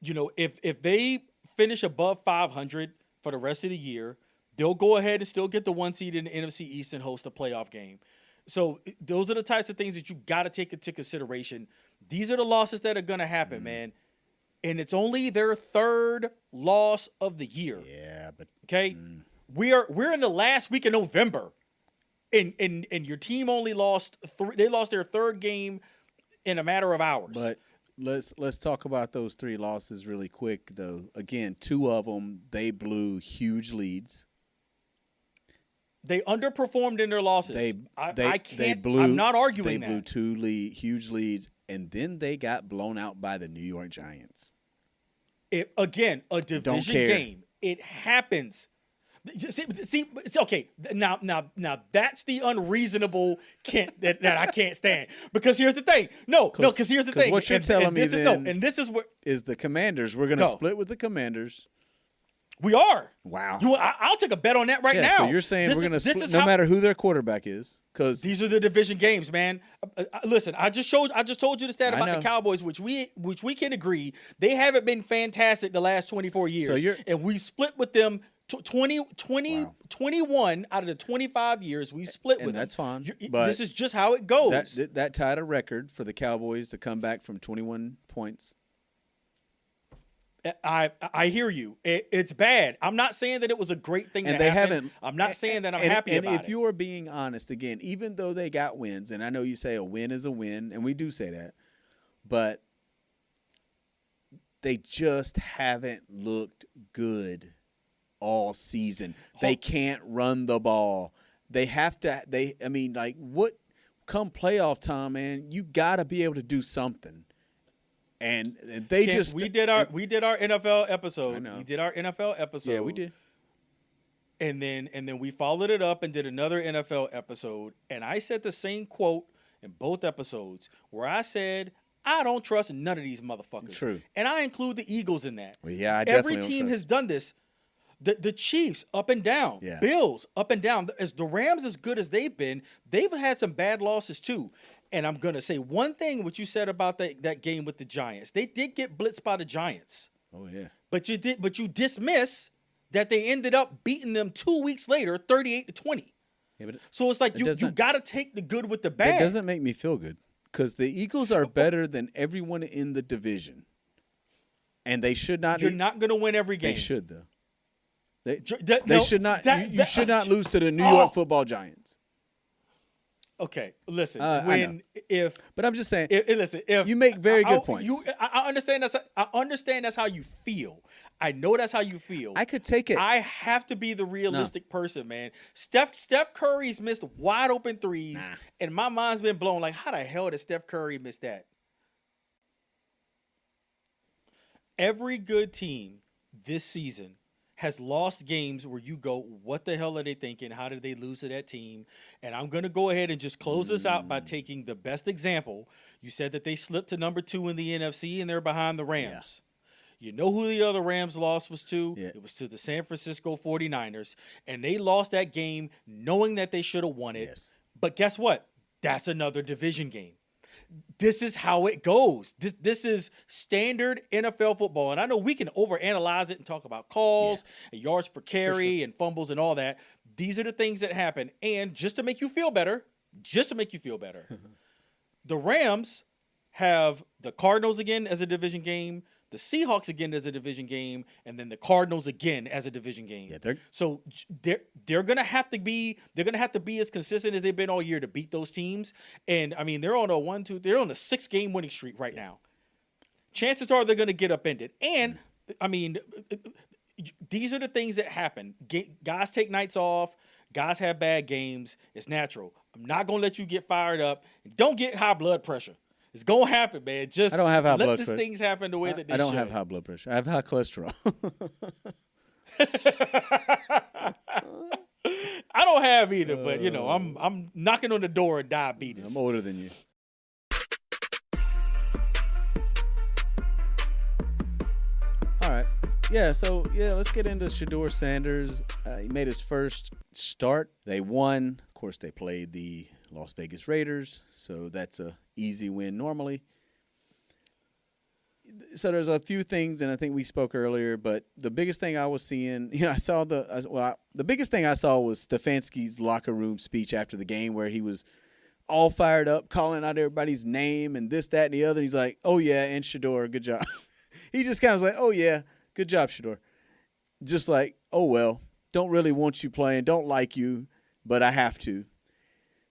if they finish above 500 for the rest of the year, they'll go ahead and still get the 1 seed in the NFC East and host a playoff game. So those are the types of things that you got to take into consideration. These are the losses that are going to happen, man. And it's only their third loss of the year. Yeah, but okay, we're in the last week of November, and your team only lost three. They lost their third game in a matter of hours. But let's talk about those 3 losses really quick, though. Again, 2 of them they blew huge leads. They underperformed in their losses. I'm not arguing that. They blew 2 huge leads, and then they got blown out by the New York Giants. Again, a division game. It happens. See, it's okay. Now, that's the unreasonable that I can't stand. Because here's the thing. Because here's the thing. What you're telling me then and this is what is the Commanders. We're going to split with the Commanders. We are. Wow. I'll take a bet on that now. So you're saying we're going to split no matter who their quarterback is, because these are the division games, man. Listen, I just told you the stat about the Cowboys, which we can agree they haven't been fantastic the last 24 years, and we split with them 21 out of the 25 years we split with them. That's fine. But this is just how it goes. That tied a record for the Cowboys to come back from 21 points. I hear you. It's bad. I'm not saying that it was a great thing. And they haven't. I'm not saying that I'm happy about it. And if you are being honest, again, even though they got wins, and I know you say a win is a win, and we do say that, but they just haven't looked good all season. They can't run the ball. They have to. Come playoff time, man, you got to be able to do something. And they we did our NFL episode. I know. We did our NFL episode. Yeah, we did. And then we followed it up and did another NFL episode. And I said the same quote in both episodes where I said, I don't trust none of these motherfuckers. True. And I include the Eagles in that. Well, yeah, I Every definitely team don't has done this. The Chiefs up and down. Yeah. Bills up and down. As the Rams as good as they've been, they've had some bad losses too. And I'm going to say one thing, what you said about that game with the Giants. They did get blitzed by the Giants. Oh, yeah. But you dismiss that they ended up beating them 2 weeks later, 38-20. Yeah, but so it's like you got to take the good with the bad. That doesn't make me feel good, because the Eagles are better than everyone in the division. And they should not. You're not going to win every game. They should, though. They should not. You should not lose to the New York Football Giants. Okay, listen. But I'm just saying. If you make very good points. I understand that's how you feel. I know that's how you feel. I could take it. I have to be the realistic person, man. Steph Curry's missed wide open threes, and my mind's been blown. Like, how the hell did Steph Curry miss that? Every good team this season has lost games where you go, what the hell are they thinking? How did they lose to that team? And I'm going to go ahead and just close this out by taking the best example. You said that they slipped to number 2 in the NFC, and they're behind the Rams. Yeah. You know who the other Rams loss was to? Yeah. It was to the San Francisco 49ers, and they lost that game knowing that they should have won it. Yes. But guess what? That's another division game. This is how it goes. This is standard NFL football. And I know we can overanalyze it and talk about calls and yards per carry and fumbles and all that. These are the things that happen. And just to make you feel better, the Rams have the Cardinals again as a division game, the Seahawks again as a division game, and then the Cardinals again as a division game. Yeah, so they're gonna have to be as consistent as they've been all year to beat those teams. And I mean, they're on a 6-game winning streak right now. Chances are they're gonna get upended. And I mean, these are the things that happen. Guys take nights off. Guys have bad games. It's natural. I'm not gonna let you get fired up. Don't get high blood pressure. It's gonna happen, man. Just I don't have high let blood these pressure. things happen the way that they I don't should. have high blood pressure. I have high cholesterol. I don't have either, but I'm knocking on the door of diabetes. I'm older than you. All right. Yeah, so, let's get into Shedeur Sanders. He made his first start. They won. Of course, they played the Las Vegas Raiders, so that's a easy win normally. So there's a few things, and I think we spoke earlier, but the biggest thing I was seeing, the biggest thing I saw was Stefanski's locker room speech after the game where he was all fired up, calling out everybody's name and this, that, and the other. And he's like, oh, yeah, and Shedeur, good job. He just kind of was like, oh, yeah, good job, Shedeur. Just like, oh, well, don't really want you playing, don't like you, but I have to.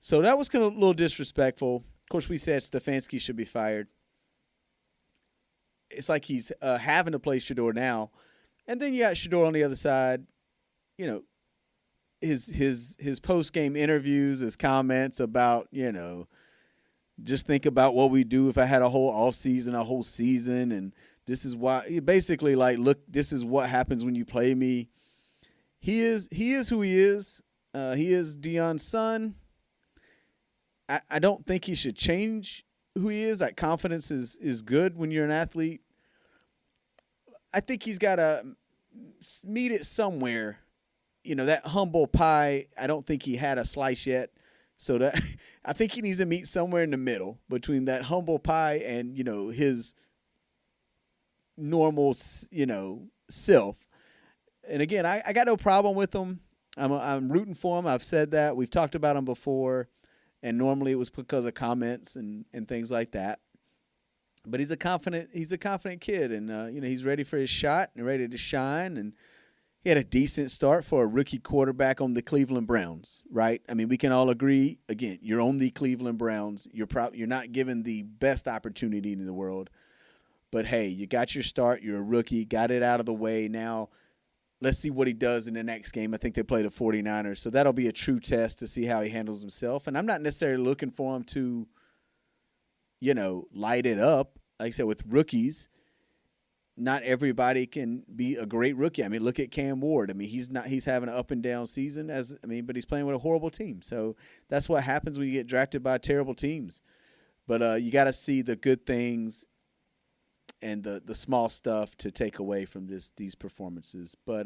So that was kind of a little disrespectful. Of course, we said Stefanski should be fired. It's like he's having to play Shedeur now. And then you got Shedeur on the other side. His post-game interviews, his comments about, just think about what we do if I had a whole offseason, a whole season. And this is why, basically, like, look, this is what happens when you play me. He is who he is. He is Deion's son. I don't think he should change who he is. That confidence is good when you're an athlete. I think he's got to meet it somewhere. That humble pie, I don't think he had a slice yet. So that I think he needs to meet somewhere in the middle between that humble pie and, his normal, self. And again, I got no problem with him. I'm rooting for him. I've said that. We've talked about him before. And normally it was because of comments and things like that. But he's a confident kid, and he's ready for his shot and ready to shine. And he had a decent start for a rookie quarterback on the Cleveland Browns, right? I mean, we can all agree. Again, you're on the Cleveland Browns. You're not given the best opportunity in the world. But hey, you got your start. You're a rookie. Got it out of the way. Now, let's see what he does in the next game. I think they play the 49ers. So that'll be a true test to see how he handles himself. And I'm not necessarily looking for him to, light it up. Like I said, with rookies, not everybody can be a great rookie. I mean, look at Cam Ward. I mean, he's having an up and down season but he's playing with a horrible team. So that's what happens when you get drafted by terrible teams. But you got to see the good things and the small stuff to take away from these performances. But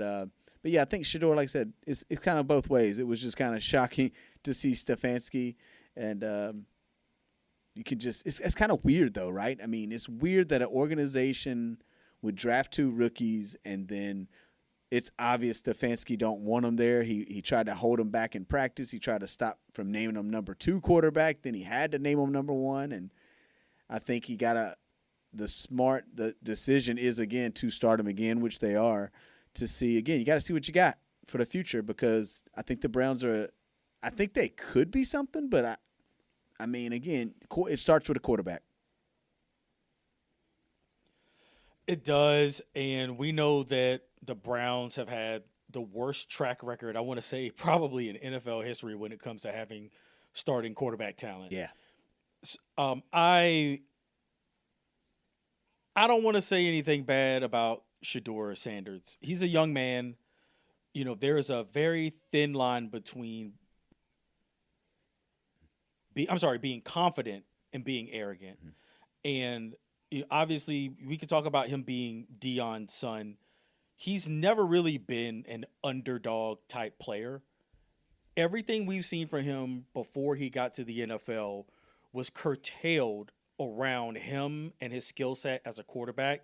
yeah, I think Shedeur, like I said, it's kind of both ways. It was just kind of shocking to see Stefanski, and you could just it's kind of weird though, right? I mean, it's weird that an organization would draft two rookies and then it's obvious Stefanski don't want them there. He tried to hold them back in practice. He tried to stop from naming them number 2 quarterback. Then he had to name him number 1, and I think he got the decision is, again, to start them again, which they are, to see, again, you got to see what you got for the future, because I think the Browns I think they could be something, but I mean, again, it starts with a quarterback. It does, and we know that the Browns have had the worst track record, I want to say, probably in NFL history when it comes to having starting quarterback talent. Yeah. I don't want to say anything bad about Shedeur Sanders. He's a young man. There is a very thin line between being confident and being arrogant. Mm-hmm. And obviously, we could talk about him being Deion's son. He's never really been an underdog type player. Everything we've seen from him before he got to the NFL was curtailed around him and his skill set as a quarterback.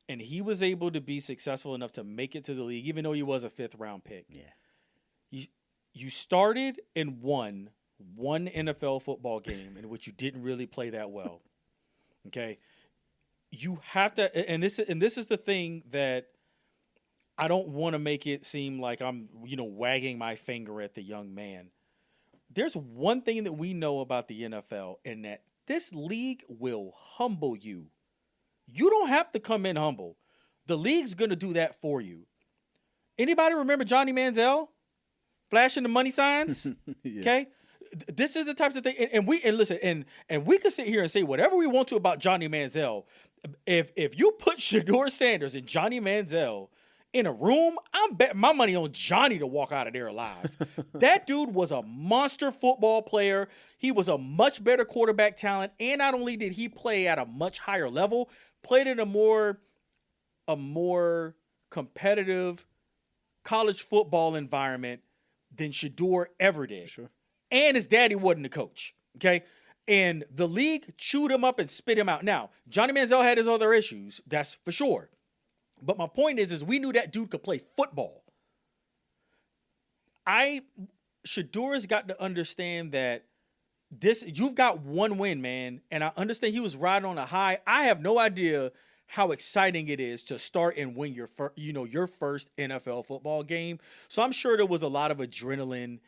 And he was able to be successful enough to make it to the league, even though he was a 5th-round pick. Yeah. You started and won one NFL football game in which you didn't really play that well. Okay? You have to, and this is the thing that I don't want to make it seem like I'm, wagging my finger at the young man. There's one thing that we know about the NFL, and that this league will humble you. You don't have to come in humble. The league's going to do that for you. Anybody remember Johnny Manziel flashing the money signs? Yeah. Okay? this is the types of thing, and listen, and we can sit here and say whatever we want to about Johnny Manziel. If you put Shedeur Sanders and Johnny Manziel in a room, I'm betting my money on Johnny to walk out of there alive. That dude was a monster football player. He was a much better quarterback talent, and not only did he play at a much higher level, played in a more competitive college football environment than Shedeur ever did. Sure. And his daddy wasn't the coach. Okay. And the league chewed him up and spit him out. Now, Johnny Manziel had his other issues. That's for sure. But my point is we knew that dude could play football. Shadeur's got to understand that you've got one win, man. And I understand he was riding on a high. I have no idea how exciting it is to start and win your first NFL football game. So I'm sure there was a lot of adrenaline,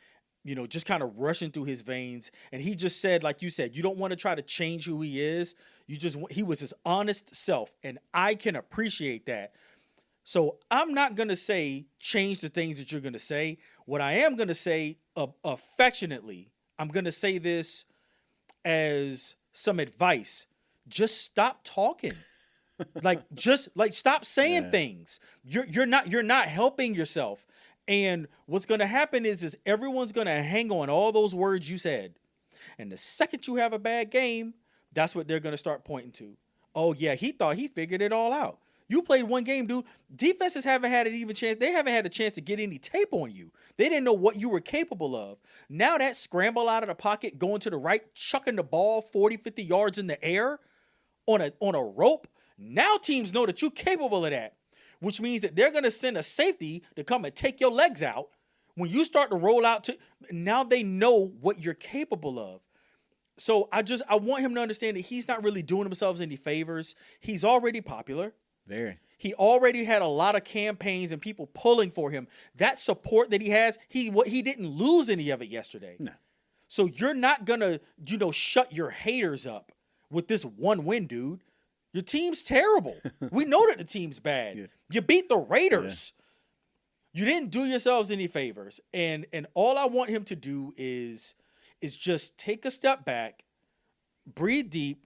just kind of rushing through his veins. And he just said, like you said, you don't want to try to change who he is. He was his honest self. And I can appreciate that. So I'm not going to say change the things that you're going to say. What I am going to say affectionately, I'm going to say this as some advice. Just stop talking. Stop saying things. You're not helping yourself. And what's going to happen is everyone's going to hang on all those words you said. And the second you have a bad game, that's what they're going to start pointing to. Oh yeah, he thought he figured it all out. You played one game, dude. Defenses haven't had an even chance. They haven't had a chance to get any tape on you. They didn't know what you were capable of. Now that scramble out of the pocket, going to the right, chucking the ball 40, 50 yards in the air on a rope, now teams know that you're capable of that, which means that they're going to send a safety to come and take your legs out. When you start to roll out, now they know what you're capable of. So I want him to understand that he's not really doing himself any favors. He's already popular. Very. He already had a lot of campaigns and people pulling for him. That support that he has, he didn't lose any of it yesterday. No. So you're not going to, shut your haters up with this one win, dude. Your team's terrible. We know that the team's bad. Yeah. You beat the Raiders. Yeah. You didn't do yourselves any favors. And all I want him to do is just take a step back, breathe deep,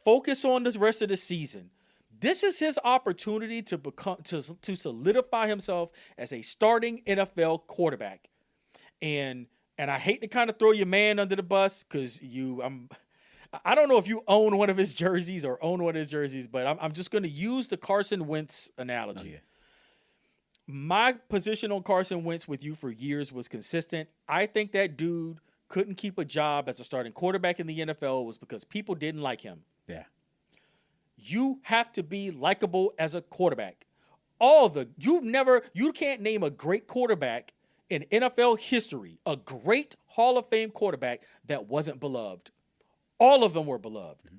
focus on the rest of the season. This is his opportunity to solidify himself as a starting NFL quarterback. And I hate to kind of throw your man under the bus because I don't know if you own one of his jerseys, but I'm just going to use the Carson Wentz analogy. Oh, yeah. My position on Carson Wentz with you for years was consistent. I think that dude couldn't keep a job as a starting quarterback in the NFL was because people didn't like him. Yeah. You have to be likable as a quarterback. You can't name a great quarterback in NFL history, a great Hall of Fame quarterback that wasn't beloved. All of them were beloved. Mm-hmm.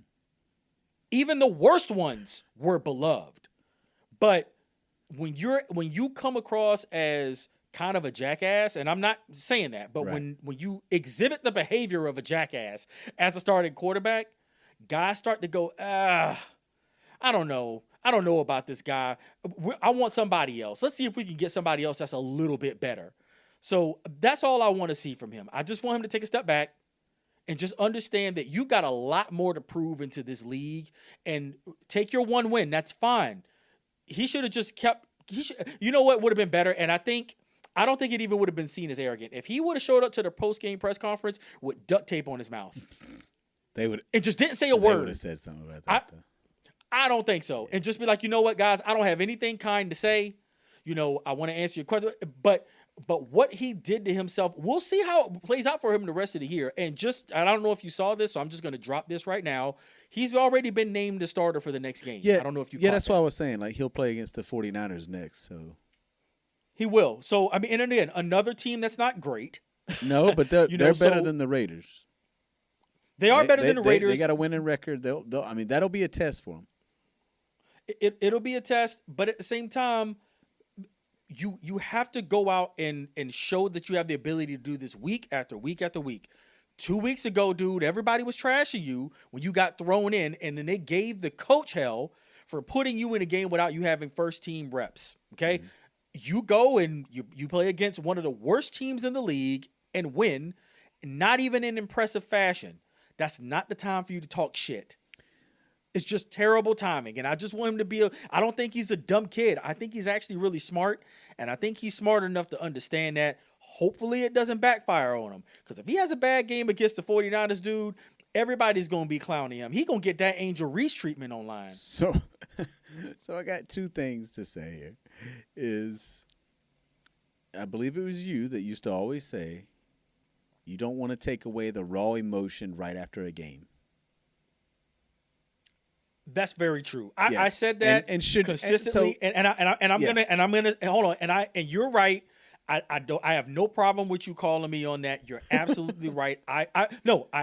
Even the worst ones were beloved. But when you come across as kind of a jackass, and I'm not saying that, but right. when you exhibit the behavior of a jackass as a starting quarterback, guys start to go, I don't know about this guy. I want somebody else. Let's see if we can get somebody else that's a little bit better. So that's all I want to see from him. I just want him to take a step back and just understand that you got a lot more to prove into this league and take your one win. That's fine. He should have just kept you know what would have been better? And I don't think it even would have been seen as arrogant. If he would have showed up to the post-game press conference with duct tape on his mouth. They would. And just didn't say a word. They would have said something about that, though. I don't think so. And just be like, you know what, guys, I don't have anything kind to say. I want to answer your question. But what he did to himself, we'll see how it plays out for him the rest of the year. And I don't know if you saw this, so I'm just going to drop this right now. He's already been named the starter for the next game. Yeah, I don't know if you that's what I was saying. Like, he'll play against the 49ers next, so. He will. So, I mean, and again, another team that's not great. No, but they're better than the Raiders. They are better than the Raiders. They got a winning record. That'll be a test for them. It'll be a test, but at the same time, you have to go out and show that you have the ability to do this week after week after week. 2 weeks ago, dude, everybody was trashing you when you got thrown in, and then they gave the coach hell for putting you in a game without you having first-team reps, okay? Mm-hmm. You go and you play against one of the worst teams in the league and win, not even in impressive fashion, that's not the time for you to talk shit. It's just terrible timing. And I just want him to be I don't think he's a dumb kid. I think he's actually really smart. And I think he's smart enough to understand that. Hopefully it doesn't backfire on him. Because if he has a bad game against the 49ers, dude, everybody's going to be clowning him. He going to get that Angel Reese treatment online. So I got two things to say here. Is I believe it was you that used to always say, you don't want to take away the raw emotion right after a game. That's very true. I said that and should consistently, and I'm gonna hold on. And you're right. I have no problem with you calling me on that. You're absolutely right. I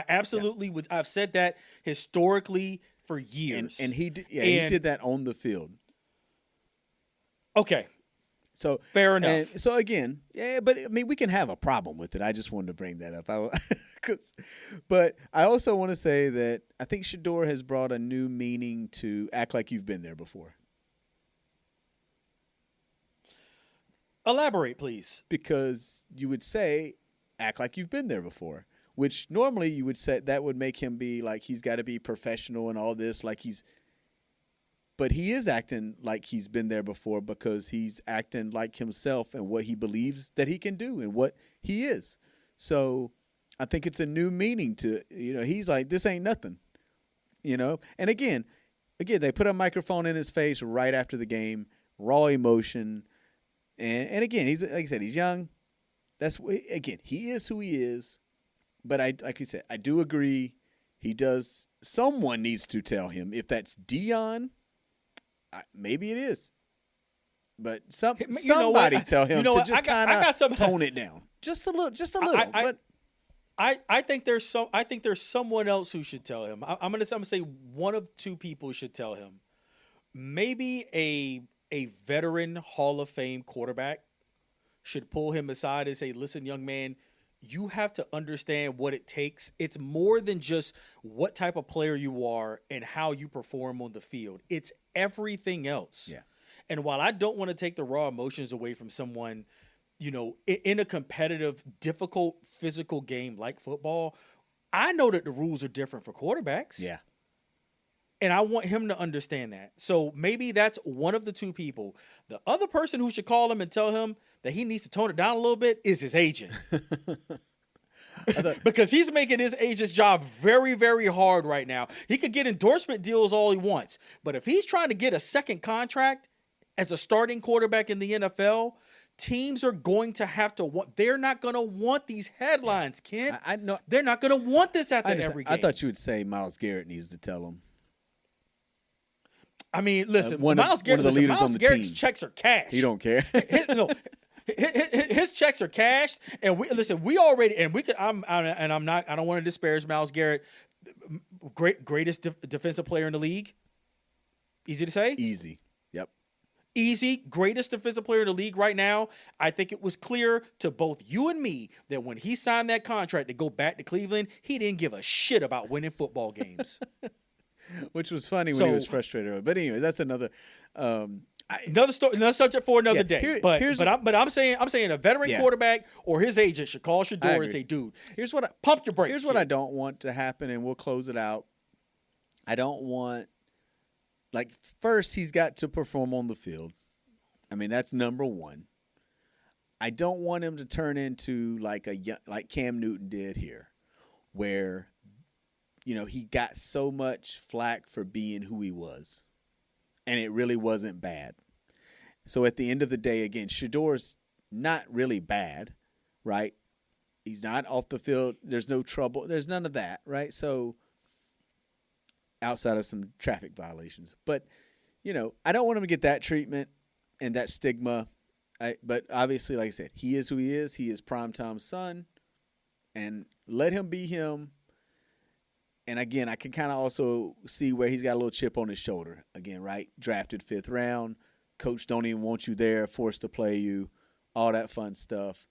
absolutely would. I've said that historically for years. And he did that on the field. Okay. So fair enough. So again, but I mean, we can have a problem with it. I just wanted to bring that up. But I also want to say that I think Shador has brought a new meaning to act like you've been there before. Elaborate, please. Because you would say, act like you've been there before, which normally you would say that would make him be like he's got to be professional and all this, but he is acting like he's been there before because he's acting like himself and what he believes that he can do and what he is. So I think it's a new meaning to, he's like, this ain't nothing, And again, they put a microphone in his face right after the game, raw emotion. And again, he's, like I said, he's young. He is who he is. But like you said, I do agree. Someone needs to tell him if that's Dion. Maybe it is, but somebody tell him to just kind of tone it down just a little. But I think there's someone else who should tell him. I'm gonna say one of two people should tell him. Maybe a veteran Hall of Fame quarterback should pull him aside and say, "Listen, young man, you have to understand what it takes. It's more than just what type of player you are and how you perform on the field. It's everything else." Yeah. And while I don't want to take the raw emotions away from someone, in a competitive, difficult physical game like football, I know that the rules are different for quarterbacks. Yeah. And I want him to understand that. So maybe that's one of the two people. The other person who should call him and tell him that he needs to tone it down a little bit is his agent. Because he's making his agent's job very, very hard right now. He could get endorsement deals all he wants. But if he's trying to get a second contract as a starting quarterback in the NFL, teams are going to have to want – they're not going to want these headlines, Kent. I know. They're not going to want this after every game. I thought you would say Myles Garrett needs to tell him. I mean, listen, Myles Garrett's checks are cashed. He don't care. His checks are cashed, and I don't want to disparage Myles Garrett, greatest defensive player in the league. Easy to say? Easy. Yep. Easy, greatest defensive player in the league right now. I think it was clear to both you and me that when he signed that contract to go back to Cleveland, he didn't give a shit about winning football games. Which was funny when he was frustrated. But anyway, that's another another story, another subject for another day. I'm saying a veteran quarterback or his agent should call Shador and say, "Dude, pump your brakes." Here's what I don't want to happen, and we'll close it out. I don't want first he's got to perform on the field. I mean, that's number one. I don't want him to turn into like Cam Newton did here, where he got so much flack for being who he was, and it really wasn't bad. So at the end of the day, again, Shador's not really bad, right? He's not off the field. There's no trouble. There's none of that, right? So outside of some traffic violations. But, I don't want him to get that treatment and that stigma. But obviously, like I said, he is who he is. He is Primetime's son. And let him be him. And again, I can kind of also see where he's got a little chip on his shoulder. Again, right? Drafted 5th round. Coach don't even want you there, forced to play you, all that fun stuff.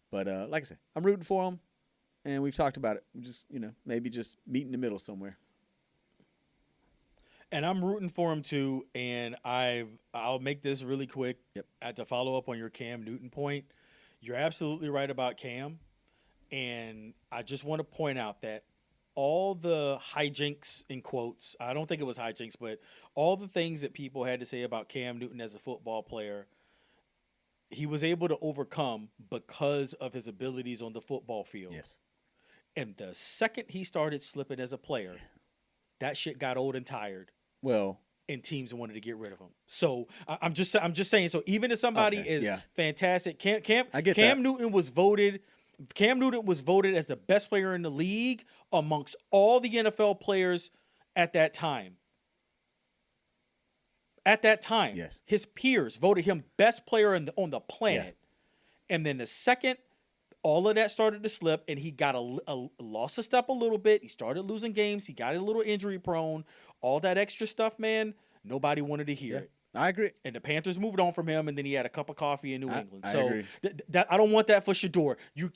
But like I said, I'm rooting for him, and we've talked about it. We just, maybe just meet in the middle somewhere. And I'm rooting for him too. And I'll make this really quick. Yep. To follow up on your Cam Newton point. You're absolutely right about Cam. And I just want to point out that all the hijinks, in quotes, I don't think it was hijinks, but all the things that people had to say about Cam Newton as a football player, he was able to overcome because of his abilities on the football field. Yes. And the second he started slipping as a player, that shit got old and tired. Well, and teams wanted to get rid of him. So I'm just saying. So even if somebody is fantastic, Cam Newton was voted as the best player in the league amongst all the NFL players at that time. At that time, yes, his peers voted him best player on the planet. Yeah. And then the second all of that started to slip, and he got lost a step a little bit. He started losing games. He got a little injury prone. All that extra stuff, man, nobody wanted to hear it. I agree. And the Panthers moved on from him, and then he had a cup of coffee in New England. I so agree. I don't want that for Shador. You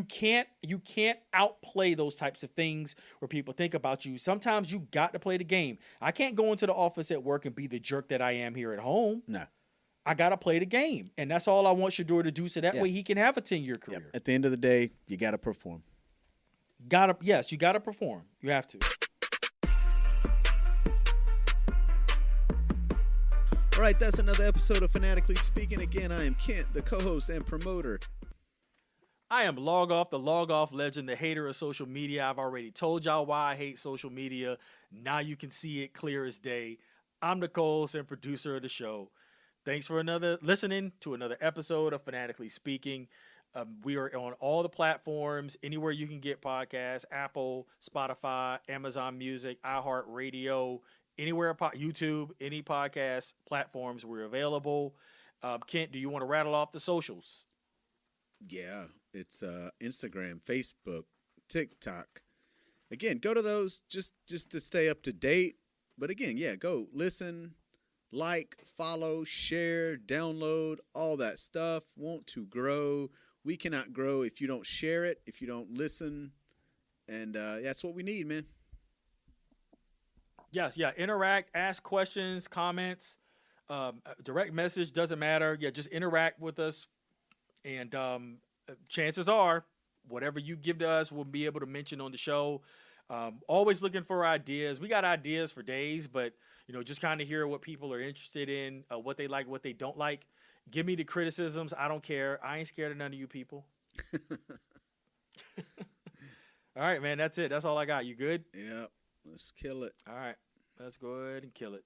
can't outplay those types of things where people think about you. Sometimes you got to play the game. I can't go into the office at work and be the jerk that I am here at home. No. I got to play the game. And that's all I want Shador to do so that way he can have a 10-year career. Yep. At the end of the day, you got to perform. Yes, you got to perform. You have to. All right, that's another episode of Fanatically Speaking. Again, I am Kent, the co-host and promoter. I am Logoff, the Logoff legend, the hater of social media. I've already told y'all why I hate social media. Now you can see it clear as day. I'm the co-host and producer of the show. Thanks for listening to another episode of Fanatically Speaking. We are on all the platforms, anywhere you can get podcasts, Apple, Spotify, Amazon Music, iHeartRadio, anywhere, YouTube, any podcast platforms, we're available. Kent, do you want to rattle off the socials? Yeah, it's Instagram, Facebook, TikTok. Again, go to those just to stay up to date. But again, go listen, like, follow, share, download, all that stuff. Want to grow. We cannot grow if you don't share it, if you don't listen. And that's what we need, man. Yes, interact, ask questions, comments, direct message, doesn't matter. Yeah, just interact with us. And chances are, whatever you give to us, we'll be able to mention on the show. Always looking for ideas. We got ideas for days, but just kind of hear what people are interested in, what they like, what they don't like. Give me the criticisms. I don't care. I ain't scared of none of you people. All right, man. That's it. That's all I got. You good? Yeah. Let's kill it. All right. Let's go ahead and kill it.